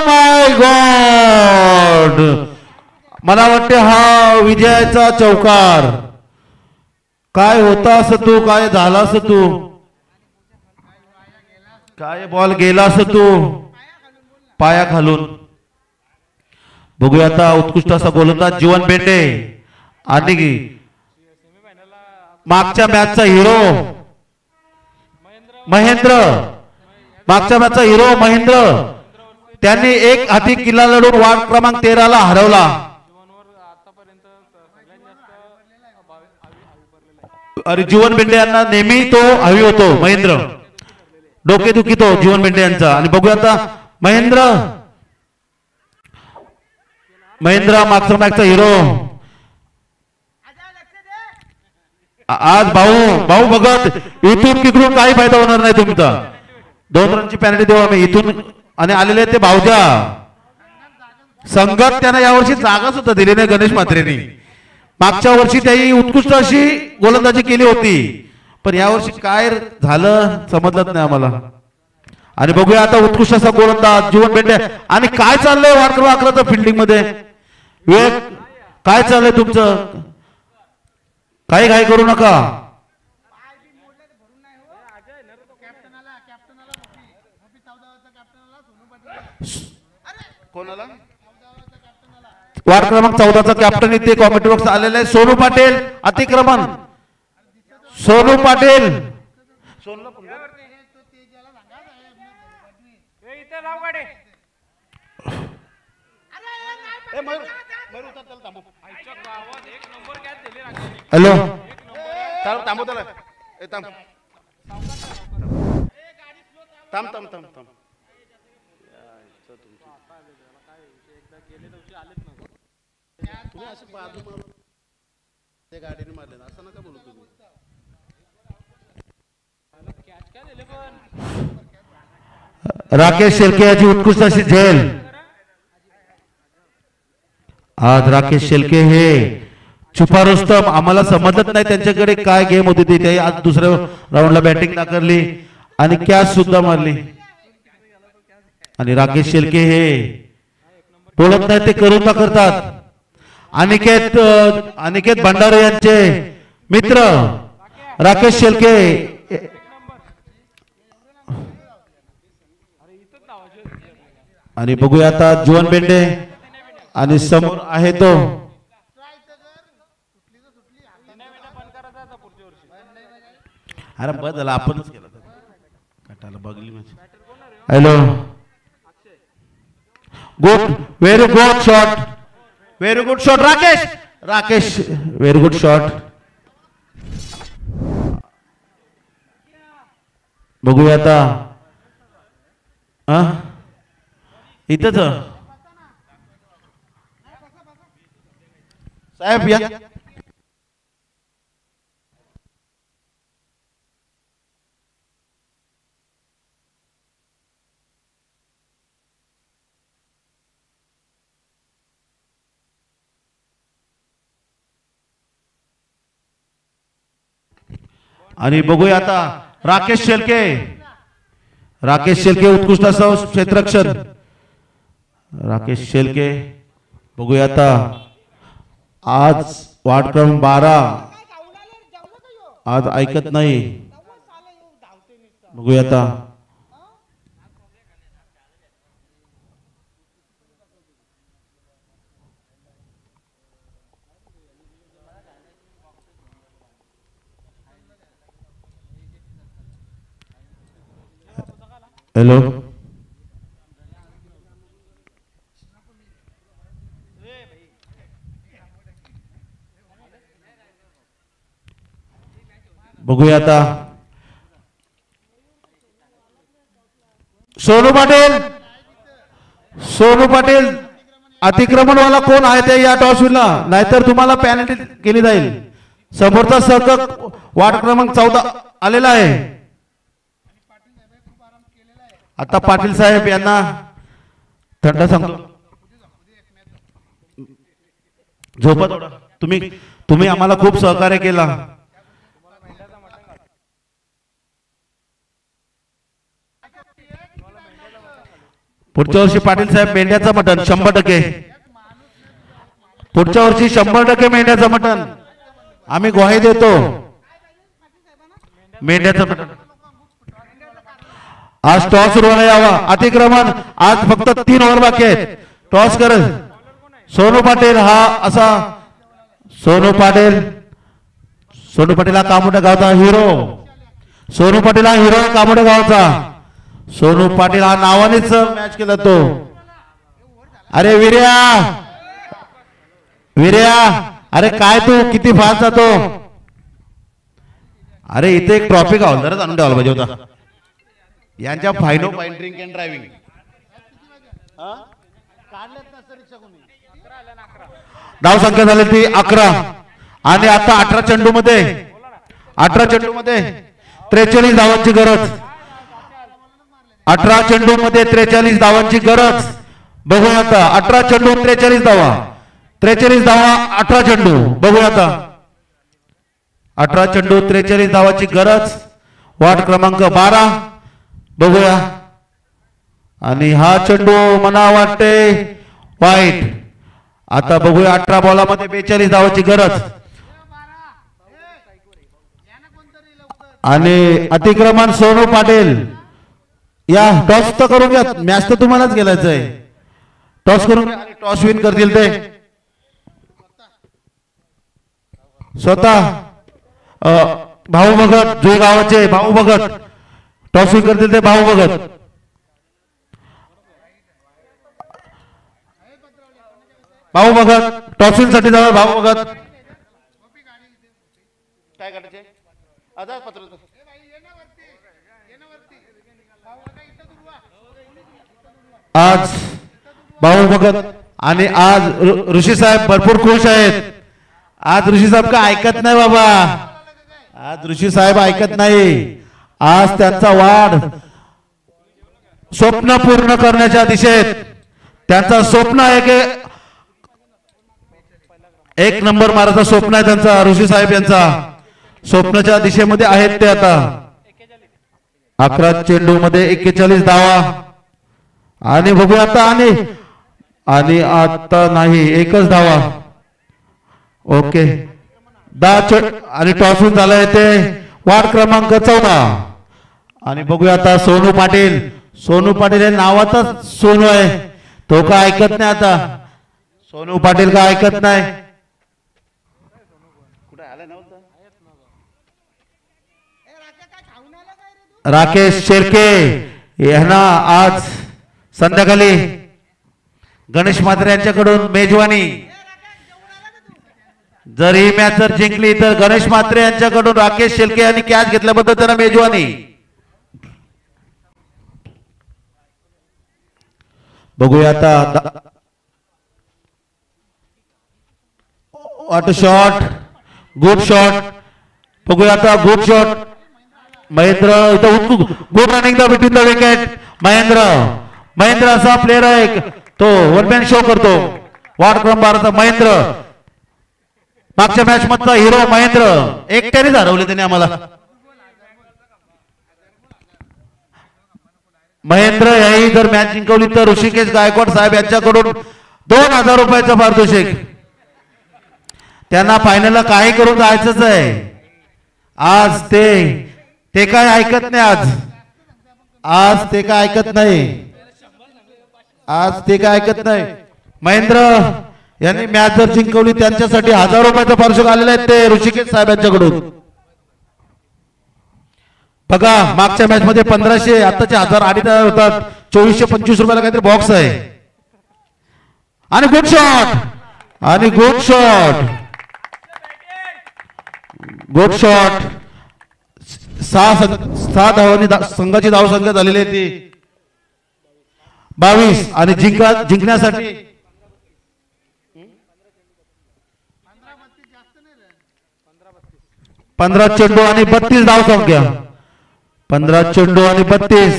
माय गॉड, मला वाटते हा विजयाचा चौकार. काय होता असं तू, काय झाला असं तू, काय बॉल गेला असं तू पाया खालून. बघूया आता उत्कृष्ट असा गोलंदाज जीवन बेंडे आणि मागच्या मॅचचा हिरो महेंद्र, मागच्या मॅचचा हिरो महेंद्र, त्यांनी एक हाती किल्ला लढून वार्ड क्रमांक 13 ला हरवला. अरे जीवन बेंडे यांना नेहमी तो हवी होतो महेंद्र, डोकेदुखी तो जीवन बेंडे यांचा. आणि बघूया आता महेंद्र, महेंद्र मागच्या मॅचचा हिरो. आज भाऊ भगत, इथून तिकडून काही फायदा होणार नाही तुमचा. 2 रनची पॅनल्टी देऊ आम्ही इथून. आणि आलेले ते भाऊजा संघात त्यांना यावर्षी जागा सुद्धा दिली नाही गणेश म्हात्रेंनी. मागच्या वर्षी त्याही उत्कृष्ट अशी गोलंदाजी केली होती, पण यावर्षी काय झालं समजलंच नाही आम्हाला. आणि बघूया आता उत्कृष्ट असा गोलंदाज जीवन बेंडे. आणि काय चाललंय वार्ड क्रमांक 11च्या फिल्डिंग मध्ये, विवेक काय चाललंय तुमचं, काही घाई करू नका. कोणाला वार्ड क्रमांक 14चा कॅप्टन इथे कॉमेंट्री बॉक्स आलेला आहे. सोनू पाटील अतिक्रमण, सोनू पाटील. हॅलो थांबव त्याला, थांब. तुम्ही असं बाजू त्या गाडीने मारले ना, असं नका बोलू तुम्ही. राकेश शेळके याची उत्कृष्ट अशी झेल. आज राकेश शेळके हे छुपा रुस्तम, आम्हाला समजत नाही त्यांच्याकडे काय गेम होती ती. ते आज दुसऱ्या राऊंडला बॅटिंग नाकारली आणि कॅच सुद्धा मारली. आणि राकेश शेळके हे बोलत नाही ते करून दाखवतात. अनिकेत भंडारे यांचे मित्र राकेश शेळके. आणि बघूया आता जीवन बेंडे आणि समोर आहे तो अरे बदल आपणच केला कटाला बघली म्हणजे. Hello good, very good shot, very good shot Rakesh very good shot. बघूया आता इथंच साहेब या. आणि बघूया आता राकेश शेळके उत्कृष्ट असं क्षेत्ररक्षण. राकेश शेळके बघूया आता आज वार्ड क्रमांक 12 आज ऐकत नाही. बघूया आता. हॅलो, बघूया आता. सोनू पाटील, सोनू पाटील अतिक्रमणवाला कोण आहे ते या टॉसविनला, नाहीतर तुम्हाला पॅनल्टी केली जाईल. समोरचा सहक वार्ड क्रमांक 14 आलेला आहे. आता पाटील साहेब यांना थंड सांगतो, झोपा थोडा. तुम्ही आम्हाला खूप सहकार्य केला. पुढच्या वर्षी पाटील साहेब मेंढ्याचं मटण 100%. पुढच्या वर्षी 100% मेंढ्याचं मटण आम्ही ग्वाही देतो. मेंढ्याचं मटण. आज टॉस सुरू यावा. अतिक्रमण आज फक्त 3 ओव्हर बाकी आहेत. टॉस करेल सोनू पाटील. हा असा सोनू पाटील हा कामोठ्या गावचा हिरो. सोनू पाटील हा हिरो कामोठ्या गावचा. सोनू पाटील हा नावानेच मॅच केला तो. अरे वीर्या, वीर्या, अरे काय तू किती फास्ट जातो. अरे इथे एक ट्रॉफी हवालदारच आणून ठेवायला पाहिजे होता. यांच्या फायनो फाईन ड्रिंक अँड ड्रायव्हिंग धाव संख्या झाली ती 11. आणि आता 18 चेंडू मध्ये 43 धावांची गरज. 18 चेंडू मध्ये 43 धावांची गरज. बघूया आता. 18 चेंडू 43 धावा. 43 धावा 18 चेंडू. बघूया आता. 18 चेंडू 43 धावाची गरज. वार्ड क्रमांक 12 बघूया. आणि हा चेंडू मला वाटते वाईट. आता बघूया. 18 बॉलामध्ये 42 धावाची गरज. आणि अतिक्रमण सोनू पाटील. या टॉस तर करून घ्या. मॅच तर तुम्हालाच गेलायचं आहे. टॉस करून घ्या. टॉस विन करतील ते स्वतः. भाऊ भगत जुई गावाचे भाऊ भगत टॉस विन करतील ते भाऊ भगत. भाऊ भगत टॉस विन साठी जाणार. भाऊ भगत काय करायचे आधार पत्र. आज भाऊ भगत आणि आज ऋषी साहेब भरपूर खुश आहेत. आज ऋषी साहेब का ऐकत नाही बाबा. आज ऋषी साहेब ऐकत नाही. आज त्यांचा वाढ स्वप्न पूर्ण करण्याच्या दिशेत. त्यांचा स्वप्न आहे की 1 नंबर मारायचं स्वप्न आहे त्यांचा. ऋषी साहेब यांचा स्वप्नाच्या दिशेमध्ये आहेत ते. आता 11 चेंडू मध्ये 41 धावा. आणि बघूया आता. आणि आता नाही 1च धावा. ओके 10 आणि टॉस होऊन झालाय ते वार्ड क्रमांक 14. आणि बघूया आता. सोनू पाटील. सोनू पाटील हे नावाचाच सोनू आहे. तो का ऐकत नाही. आता सोनू पाटील का ऐकत नाही. राकेश शेळके यांना आज संध्याकाळी गणेश म्हात्रे यांच्याकडून मेजवानी. जर ही मॅच जर जिंकली तर गणेश म्हात्रे यांच्याकडून राकेश शेळके यांनी कॅच घेतल्याबद्दल त्यांना मेजवानी. बघूया आता. What shot. Good shot. बघूया आता. Good shot. महेंद्र इथं good running the between the wicket. Mahendra असा प्लेअर आहे तो वन मॅन शो करतो. वार्ड क्रमांक 12 महेंद्र. मागच्या मॅच मधचा हिरो महेंद्र. एकट्यानेच हरवले त्याने आम्हाला. महेंद्र याही जर मॅच जिंकवली तर ऋषिकेश गायकवाड साहेब यांच्याकडून 2000 रुपयाचं पारितोषिक. त्यांना फायनलला काही करून जायचंच आहे. आज ते काय ऐकत नाही आज ते काय ऐकत नाही महेंद्र यांनी मॅच जर जिंकवली त्यांच्यासाठी 1000 रुपयाचं पारितोषिक आलेलं आहे ते ऋषिकेश साहेबांच्याकडून. बघा मागच्या मॅच मध्ये 1500 आताचे 1000 2,500 होतात. 2425 रुपयाला काहीतरी बॉक्स आहे आणि गुड शॉट 6 धावांनी संघाची धावसंख्या झालेली आहे ती 22 आणि जिंकण्यासाठी 15 चेंडू आणि 32 धावसंख्या 15 चेंडू आणि 32.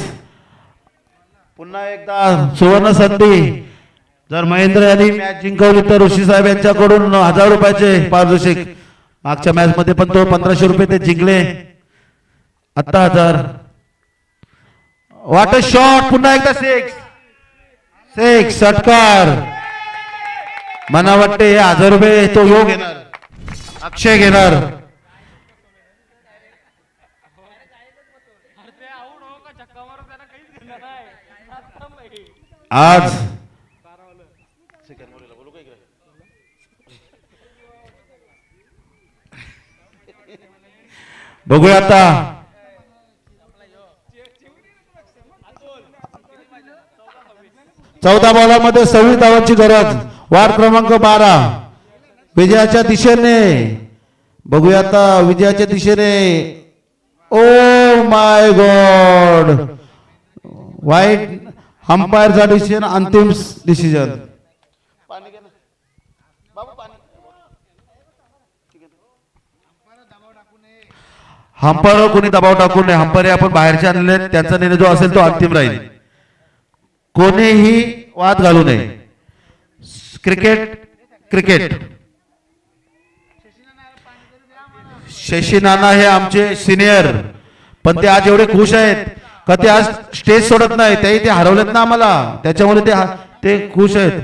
पुन्हा एकदा सुवर्ण संधी जर महेंद्र यांनी मॅच जिंकवली तर ऋषी साहेब यांच्याकडून 1000 रुपयाचे पारितोषिक. मागच्या मॅच मध्ये पण तो 1500 रुपये ते जिंकले आता 1000. वाट शॉट पुन्हा एकदा 6 षटकार. मला वाटते 1000 रुपये तो योग घेणार अक्षय घेणार. आज बघूया आता चौदा बॉलामध्ये 26 धावांची गरज. वार्ड क्रमांक 12 विजयाच्या दिशेने. बघूया आता विजयाच्या दिशेने. ओ माय गॉड वाईट अंपायरचा डिसिजन अंतिम डिसिजन. हंपायरवर कोणी दबाव टाकू नये. हंपायर आपण बाहेरचे आणले त्यांचा निर्णय जो असेल तो अंतिम राहील. कोणीही वाद घालू नये. क्रिकेट शशी नाना हे आमचे सिनियर पण ते आज एवढे खुश आहेत का ते आज स्टेज सोडत नाही. ते हरवलेत ना आम्हाला त्याच्यामुळे ते खुश आहेत.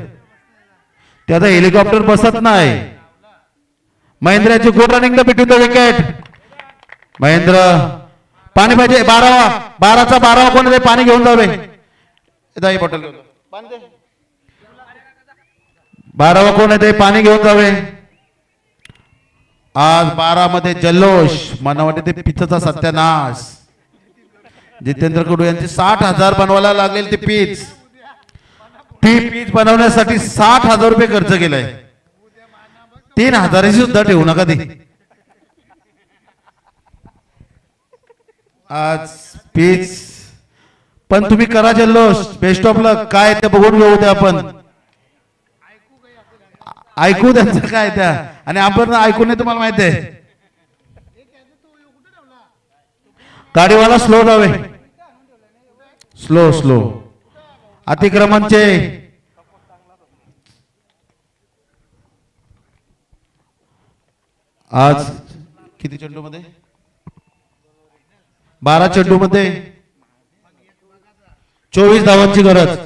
ते आता हेलिकॉप्टर बसत नाही. महेंद्राची good running the between the wicket. Mahendra पाणी पाहिजे. 12चा 12 कोण आहे पाणी घेऊन जावे. बॉटल 12 कोण आहे ते पाणी घेऊन जावे. आज 12 मध्ये जल्लोष. मला वाटते ते पिचचा सत्यानाश. जितेंद्र कडू यांचे 60,000 बनवायला लागलेल ते पीच बनवण्यासाठी 60,000 रुपये खर्च केलाय. 3,000 सुद्धा ठेवू नका ते. आज पीच पण तुम्ही करा जल्लोष. बेस्ट ऑफ लक. काय ते बघून घेऊ द्या आपण. ऐकू त्यांचं काय त्या आणि आपण ऐकू नाही. तुम्हाला माहिती आहे गाडीवाला स्लो जावे. स्लो अतिक्रमणचे आज किती चेंडू मध्ये 12 चेंडू मध्ये 24 धावांची गरज.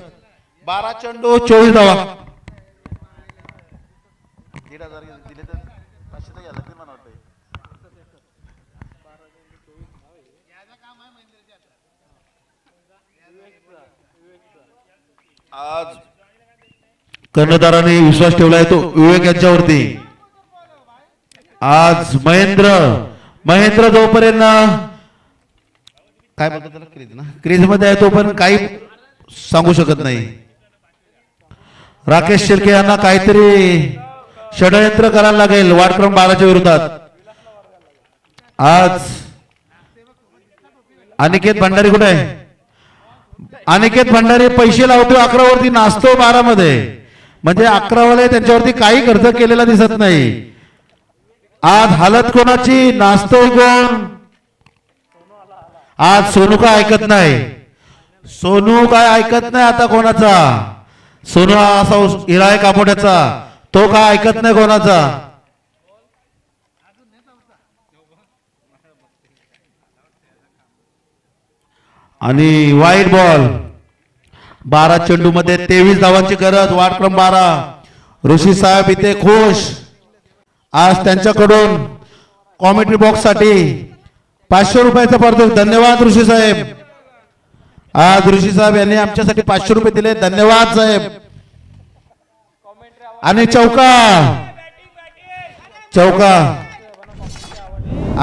12 चेंडू 24 धावा. आज कर्णधाराने विश्वास ठेवलाय तो विवेक यांच्यावरती. आज महेंद्र जोपर्यंत काय बोलतात त्याला क्रीज मध्ये आहे तोपर्यंत काही सांगू शकत नाही. राकेश शिर्के यांना काहीतरी षडयंत्र करायला लागेल वार्ड क्रमांक 12च्या विरोधात. आज अनिकेत भंडारी कुठे आहे. अनिकेत भंडारी पैसे लावतो 11 वरती नाचतो 12 मध्ये. म्हणजे 11 वाले त्यांच्यावरती काही खर्च केलेला दिसत नाही. आज हालत कोणाची. नाचतो कोण. आज सोनू काय ऐकत नाही आता कोणाचा. सोनू असा हिरा आहे कापोड्याचा. तो काय ऐकत नाही कोणाचा. आणि वाईट बॉल. 12 चेंडू मध्ये 23 धावांची गरज. वार्ड क्रमांक 12 ऋषी साहेब इथे खुश. आज त्यांच्याकडून कॉमेंट्री बॉक्स साठी 500 रुपयाचा पारितोषिक. धन्यवाद ऋषी साहेब. आज ऋषी साहेब यांनी आमच्यासाठी 500 रुपये दिले. धन्यवाद साहेब. आणि चौका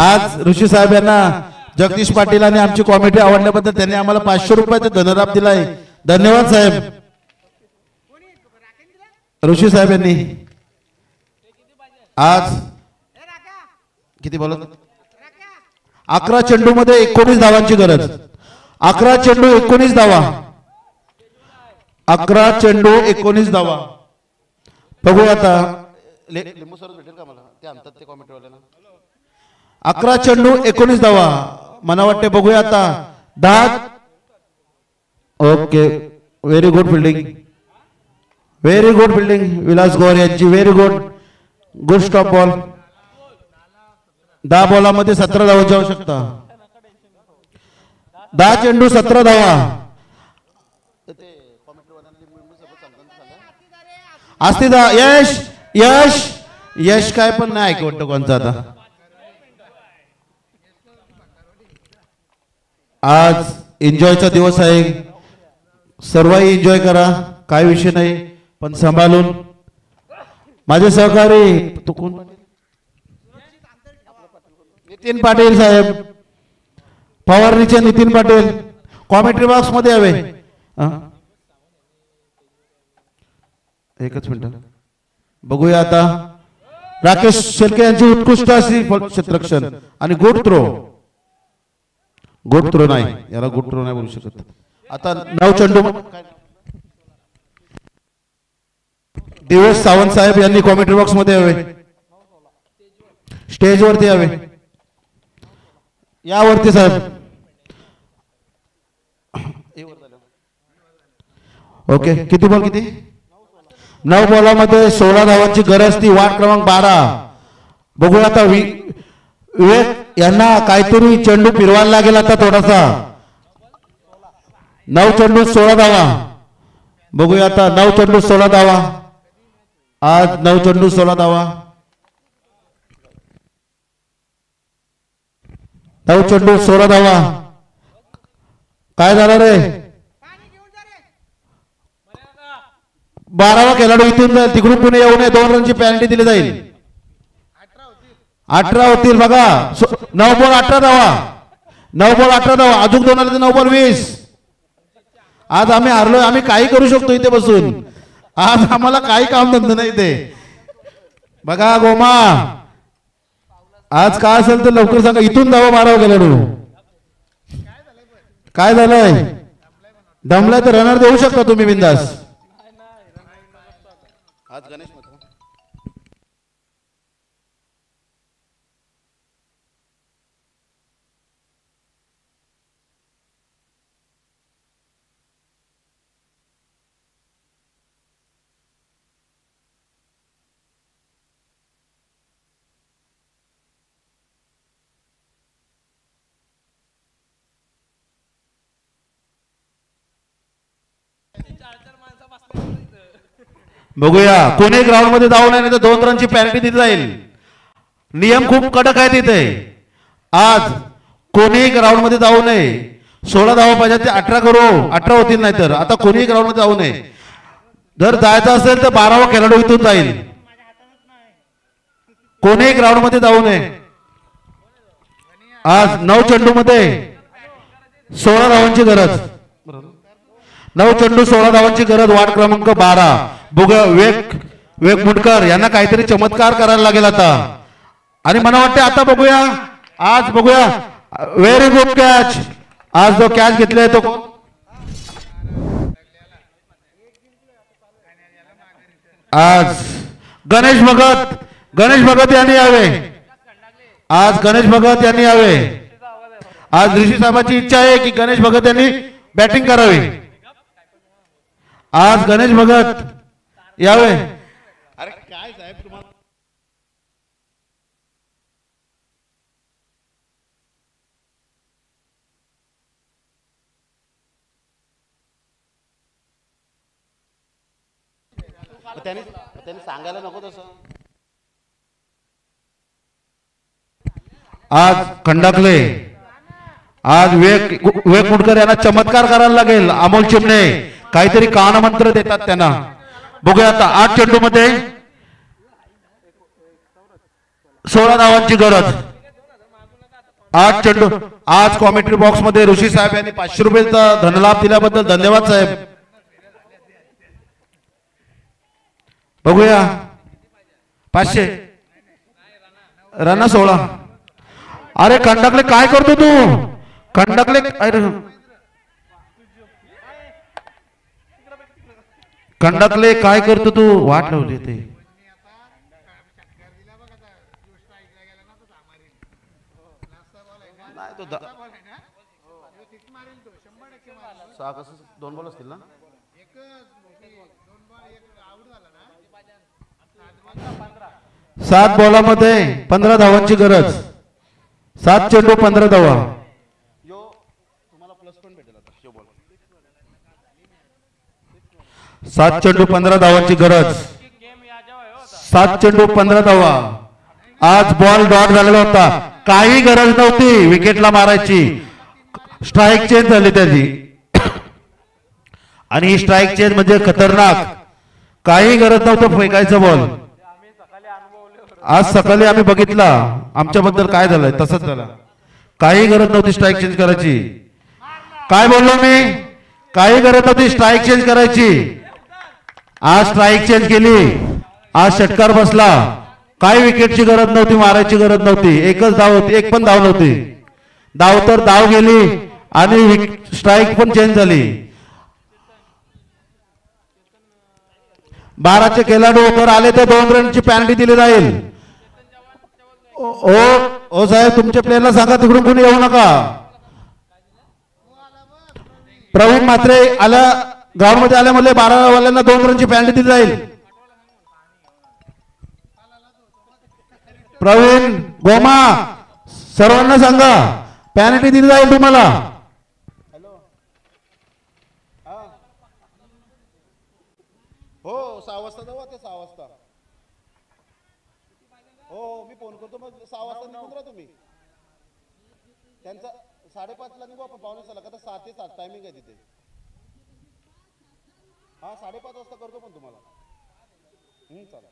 आज ऋषी साहेब यांना जगदीश पाटील आणि आमची कॉमेडी आवडल्याबद्दल त्यांनी आम्हाला 500 रुपयाचा धनराब दिलाय. धन्यवाद साहेब. ऋषी साहेब यांनी आज किती बोलत 11 चेंडू मध्ये 19 धावांची गरज. 11 चेंडू 19 धावा. 11 चेंडू 19 धावा. बघू आता लिंबू सरच भेटेल का मला ते आणतात ते कॉमेंट वाल्याला. 11 चेंडू 19 धावा. मला वाटते बघूया आता 10. Okay very good fielding. Very good fielding Vilas Gaur यांची. Very good stop ball. 10 बॉलामध्ये 17 धावांची आवश्यकता. 10 चेंडू 17 धावा. असते यश यश यश काय पण नाही ऐकवत कोणता आता. आज एन्जॉयचा दिवस आहे. सर्वही एन्जॉय करा, काय विषय नाही, पण सांभाळून. माझे सहकारी तो कोण नितीन पाटील साहेब, फवारणीचे नितीन पाटील कॉमेंट्री बॉक्स मध्ये यावे. एकच मिनिट बघूया आता. राकेश शेळके यांची उत्कृष्ट अशी क्षेत्ररक्षण आणि गुड थ्रो नाही, याला गुड थ्रो नाही बोलू शकत. आता 9 चेंडू दिवस सावंत साहेब यांनी कॉमेंट्री बॉक्स मध्ये यावे. स्टेज वरती यावे. यावरती साहेब. ओके किती बॉल किती 9 बॉलामध्ये 16 धावांची गरज. ती वाट क्रमांक 12. बघूया आता विवेक यांना काहीतरी चेंडू फिरवायला लागेल आता थोडासा. 9 चेंडू 16 धावा. बघूया आता 9 चेंडू 16 धावा. आज 9 चेंडू 16 धावा. 9 चेंडू 16 धावा. काय झालं रे. 12वा खेळाडू इथून जाईल. तिकडून पुणे येऊ नये. 2 रनची पेनल्टी दिली जाईल. 18 होतील बघा. 9 बॉल 18 धावा. 9 बॉल 18 धावा. अजून 2 आले तर 9 बॉल 20. आज आम्ही हारलोय. आम्ही काही करू शकतो इथे बसून. आज आम्हाला काही काम धंदा नाही इथे. बघा गोमा आज काय असेल तर लवकर सांगा. इथून धावा मारावं खेळाडू. काय झालंय. दमलाय तर रनर देऊ शकता तुम्ही बिंदास. आज गणेश बघूया कोणी ग्राउंड मध्ये जाऊ नये, नाही तर 2 रनची पेनल्टी दिली जाईल. नियम खूप कडक आहे तिथे. आज कोणी ग्राउंड मध्ये जाऊ नये. 16 धावा पाहिजे ते 18 करू. 18 होतील नाही तर. आता कोणी ग्राउंड मध्ये जाऊ नये. जर जायचं असेल तर 12वा खेळाडू इथून जाईल. कोणी ग्राउंड मध्ये जाऊ नये. आज 9 चेंडू मध्ये 16 धावांची गरज. 9 चेंडू 16 धावांची गरज. वार्ड क्रमांक 12. बघूया विवेक मुंडकर यांना काहीतरी चमत्कार करायला लागेल आता. आणि मला वाटते आता बघूया. आज बघूया व्हेरी गुड कॅच. आज जो कॅच घेतलाय तो आज गणेश भगत यांनी यावे. आज गणेश भगत यांनी यावे. आज ऋषी साहेबांची इच्छा आहे की गणेश भगत यांनी बॅटिंग करावी. आज गणेश भगत यावे. अरे काय साहेब तुम्हाला त्यांनी सांगायला नको तसं. आज खंडाकले आज विवेक मुडकर यांना चमत्कार करायला लागेल. अमोल चिमणे काहीतरी कानमंत्र देतात त्यांना. बघूया आता 8 चेंडू मध्ये 16 धावांची गरज. 8 चेंडू. आज कॉमेंट्री बॉक्स मध्ये ऋषी साहेब यांनी 500 रुपयाचा धनलाभ दिल्याबद्दल धन्यवाद साहेब. बघूया 500 रन 16. अरे कंडकले काय करतो तू? कंडकले कंडकले काय करतो तू? वाट लावली ते. दोन बॉल असतील ना. 7 बॉलामध्ये 15 धावांची गरज. 7 चेंडू 15 धावा. तुम्हाला प्लस पॉइंट भेटेल आता. 7 चेंडू 15 धावांची गरज. 7 चेंडू 15 धावा. आज बॉल डॉट झालेला होता. काही गरज नव्हती विकेटला मारायची. स्ट्राईक चेंज झाली त्याची आणि ही स्ट्राईक चेंज म्हणजे खतरनाक. काही गरज नव्हतं फेकायचं बॉल. आज सकाळी आम्ही बघितला आमच्याबद्दल काय झालंय तसंच झालं. काही गरज नव्हती स्ट्राईक चेंज करायची. काय बोललो मी? काही गरज नव्हती स्ट्राईक चेंज करायची. आज स्ट्राईक चेंज केली. आज षटकार बसला. काही विकेटची गरज नव्हती, मारायची गरज नव्हती. एकच धाव होती, एक पण धाव नव्हती. धाव तर धाव गेली आणि स्ट्राईक पण चेंज झाली. 12चे खेळाडू वर आले तर 2 रनची पॅनल्टी दिली जाईल. ओ साहेब तुमच्या प्लेयरला सांगा तिकडून कोणी येऊ नका. प्रवीण म्हात्रे आला ग्राउंड मध्ये आल्यामुळे 12 वाल्यांना 2 रनची पॅनल्टी दिली जाईल. प्रवीण गोमा सर्वांना सांगा पॅनल्टी दिली जाईल तुम्हाला. हो 6 वाजता जाऊ. ते 6 वाजता. हो मी फोन करतो. मग 6 वाजता निघून राहा तुम्ही. त्यांचा 5:30 ला निघू आपण. 5:45 का तर 6 ते 7 टायमिंग आहे तिथे. हा 5:30 वाजता करतो पण तुम्हाला. चला.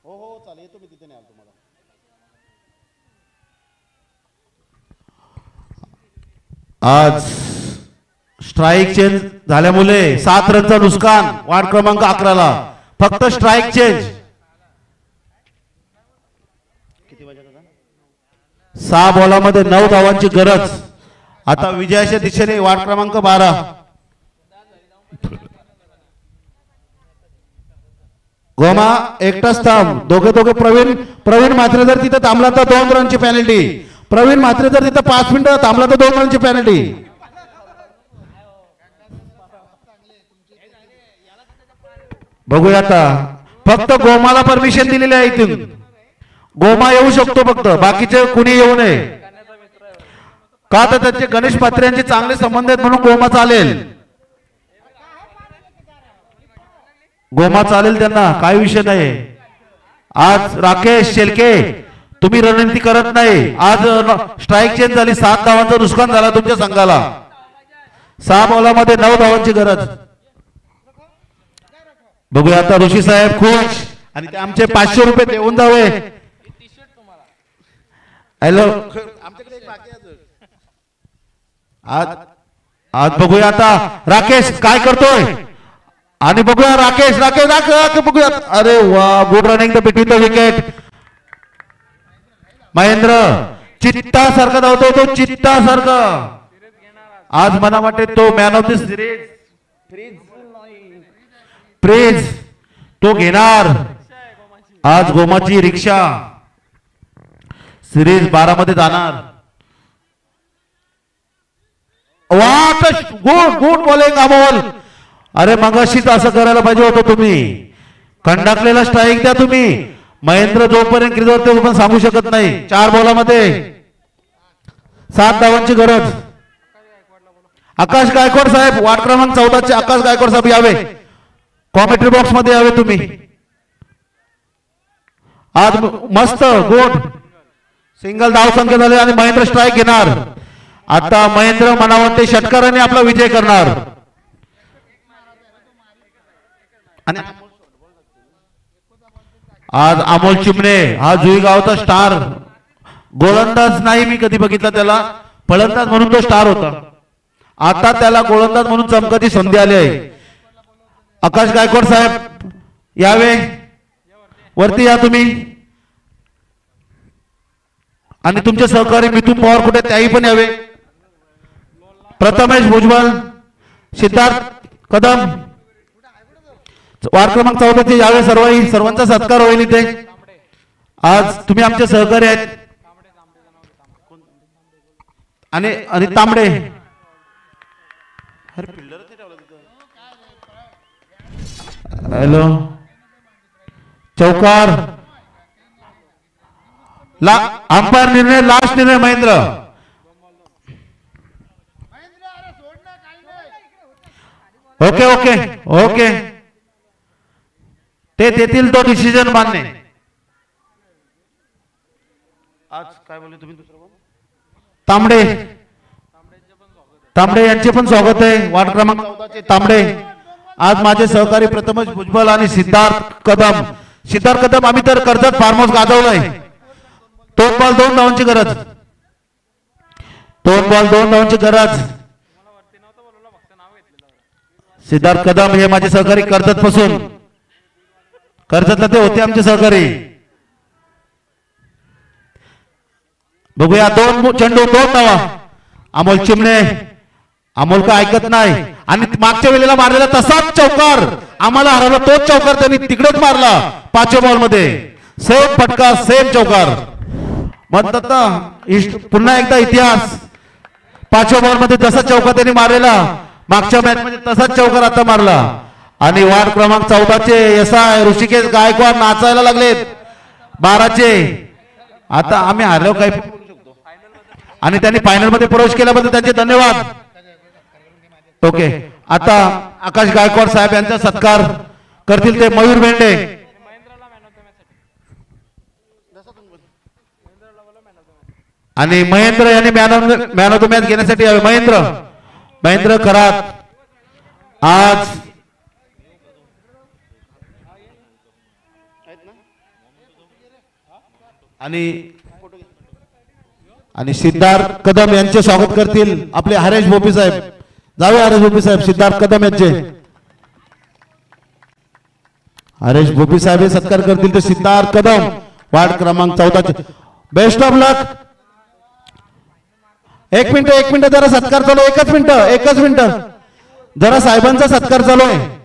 हो चालेल येतो मी तिथे. नाही आलो तुम्हाला. आज स्ट्राईक चेंज झाल्यामुळे 7 रनचं नुकसान. वार्ड क्रमांक 11ला फक्त स्ट्राईक चेंज. किती वाजता? 6 बॉलामध्ये 9 धावांची गरज. आता विजयाच्या दिशेने वार्ड क्रमांक 12. गोमा एकटाच थांब. दोघे प्रवीण म्हात्रे जर तिथे थांबला तर 2 रनची पॅनल्टी. प्रवीण म्हात्रे जर तिथे 5 मिनिटं थांबला तर 2 रनची पॅनल्टी. बघूया आता. फक्त गोमाला परमिशन दिलेली आहे. इथून गोमा येऊ शकतो फक्त, बाकीचे कुणी येऊ नये. का तर त्याचे गणेश म्हात्रे यांचे चांगले संबंध आहेत म्हणून गोमा चालेल. गोमा चालेल त्यांना, काही विषय नाही. आज राकेश शेलके तुम्ही रणनीती करत नाही. आज स्ट्राईक चेंज झाली. 7 धावांचं नुकसान झाला तुमच्या संघाला. 6 बॉलामध्ये 9 धावांची गरज. बघूया आता ऋषी साहेब खुश आणि ते आमचे 500 रुपये देऊन जावे. हॅलो आमच्याकडे एक बाकी आहे. आज बघूया आता राकेश काय करतोय. आणि बघूया राकेश बघूया. अरे वा, good running the between the wicket. Mahendra चित्ता सारखा धावतो तो, चित्ता सारखा. आज मला वाटते तो man of the series praise तो घेणार. आज गोमाची रिक्षा सिरीज 12 मध्ये जाणार. Good bowling Amol. अरे मगाशीच असं करायला पाहिजे होतं तुम्ही. कंडाकलेला स्ट्राईक द्या तुम्ही. महेंद्र जोपर्यंत क्रीजवर ते पण सांगू शकत नाही. 4 बॉलामध्ये 7 धावांची गरज. आकाश गायकवाड साहेब वार्ड क्रमांक 14 चे आकाश गायकवाड साहेब यावे. कॉमेंट्री बॉक्स मध्ये यावे तुम्ही. आज मस्त गुड सिंगल धाव संख्या झाले आणि महेंद्र स्ट्राईक घेणार. आता महेंद्र मनावंते षटकाराने आपला विजय करणार आणि आज अमोल चिमणे हा जुईगावचा स्टार गोलंदाज नाही मी कधी बघितला त्याला फलंदाज म्हणून तो स्टार होता आता त्याला गोलंदाज म्हणून चमकाची संधी आली आहे आकाश गायकवाड साहेब यावे वरती या तुम्ही आणि तुमचे सहकारी मिथुन पवार कुठे त्याही पण यावे प्रथमेश भुजबळ सिद्धार्थ कदम वार्ड क्रमांक 14 चे यावे सर्वांचा सत्कार होईल इथे आज तुम्ही आमचे सहकारी आहेत आणि तांबडे हॅलो चौकार अंपायर निर्णय लास्ट निर्णय महेंद्र ओके ओके ओके ते देतील तो डिसिजन मान्य आज काय बोलले तुम्ही तांबडे तांबडे यांचे पण स्वागत आहे वार्ड क्रमांक 14 चे तांबडे आज माझे सहकारी प्रथमेश भुजबळ आणि सिद्धार्थ कदम आम्ही तर कर्जत फार्म हाऊस गाजवलंय 2 बॉल 2 धावांची गरज 2 बॉल 2 धावांची गरज सिद्धार्थ कदम हे माझे सहकारी कर्जत पासून कर्जतला ते होते आमचे सहकारी बघूया 2 चेंडू 2 धावा अमोल चिमणे अमोल का ऐकत नाही आणि मागच्या वेळेला मारलेला तसाच चौकार आम्हाला हरवला तोच चौकार त्यांनी तिकडेच मारला 5व्या बॉल मध्ये सेम फटका सेम चौकार म्हणतात ना पुन्हा एकदा इतिहास 5व्या बॉल मध्ये जसा चौकार त्यांनी मारलेला मागच्या मॅच मध्ये तसाच चौकार आता मारला आणि वार्ड क्रमांक 14 चे एसआय ऋषिकेश गायकवाड नाचायला लागलेत 12 चे आता आम्ही हारलो काय आणि त्यांनी फायनल मध्ये प्रवेश केल्याबद्दल त्यांचे धन्यवाद ओके आता आकाश गायकवाड साहेब यांचा सत्कार करतील ते मयूर भेंडे आणि महेंद्र यांनी मॅन ऑफ द मॅच घेण्यासाठी यावे महेंद्र करात आज आणि सिद्धार्थ कदम यांचे स्वागत करतील आपले हरेश भोपी साहेब जावे हरेश भोपी साहेब सिद्धार्थ कदम यांचे हरेश भोपी साहेब हे सत्कार करतील ते सिद्धार्थ कदम वार्ड क्रमांक 14 बेस्ट ऑफ लक एक मिनिट जरा सत्कार चालू एकच मिनिट जरा साहेबांचा सत्कार चालू आहे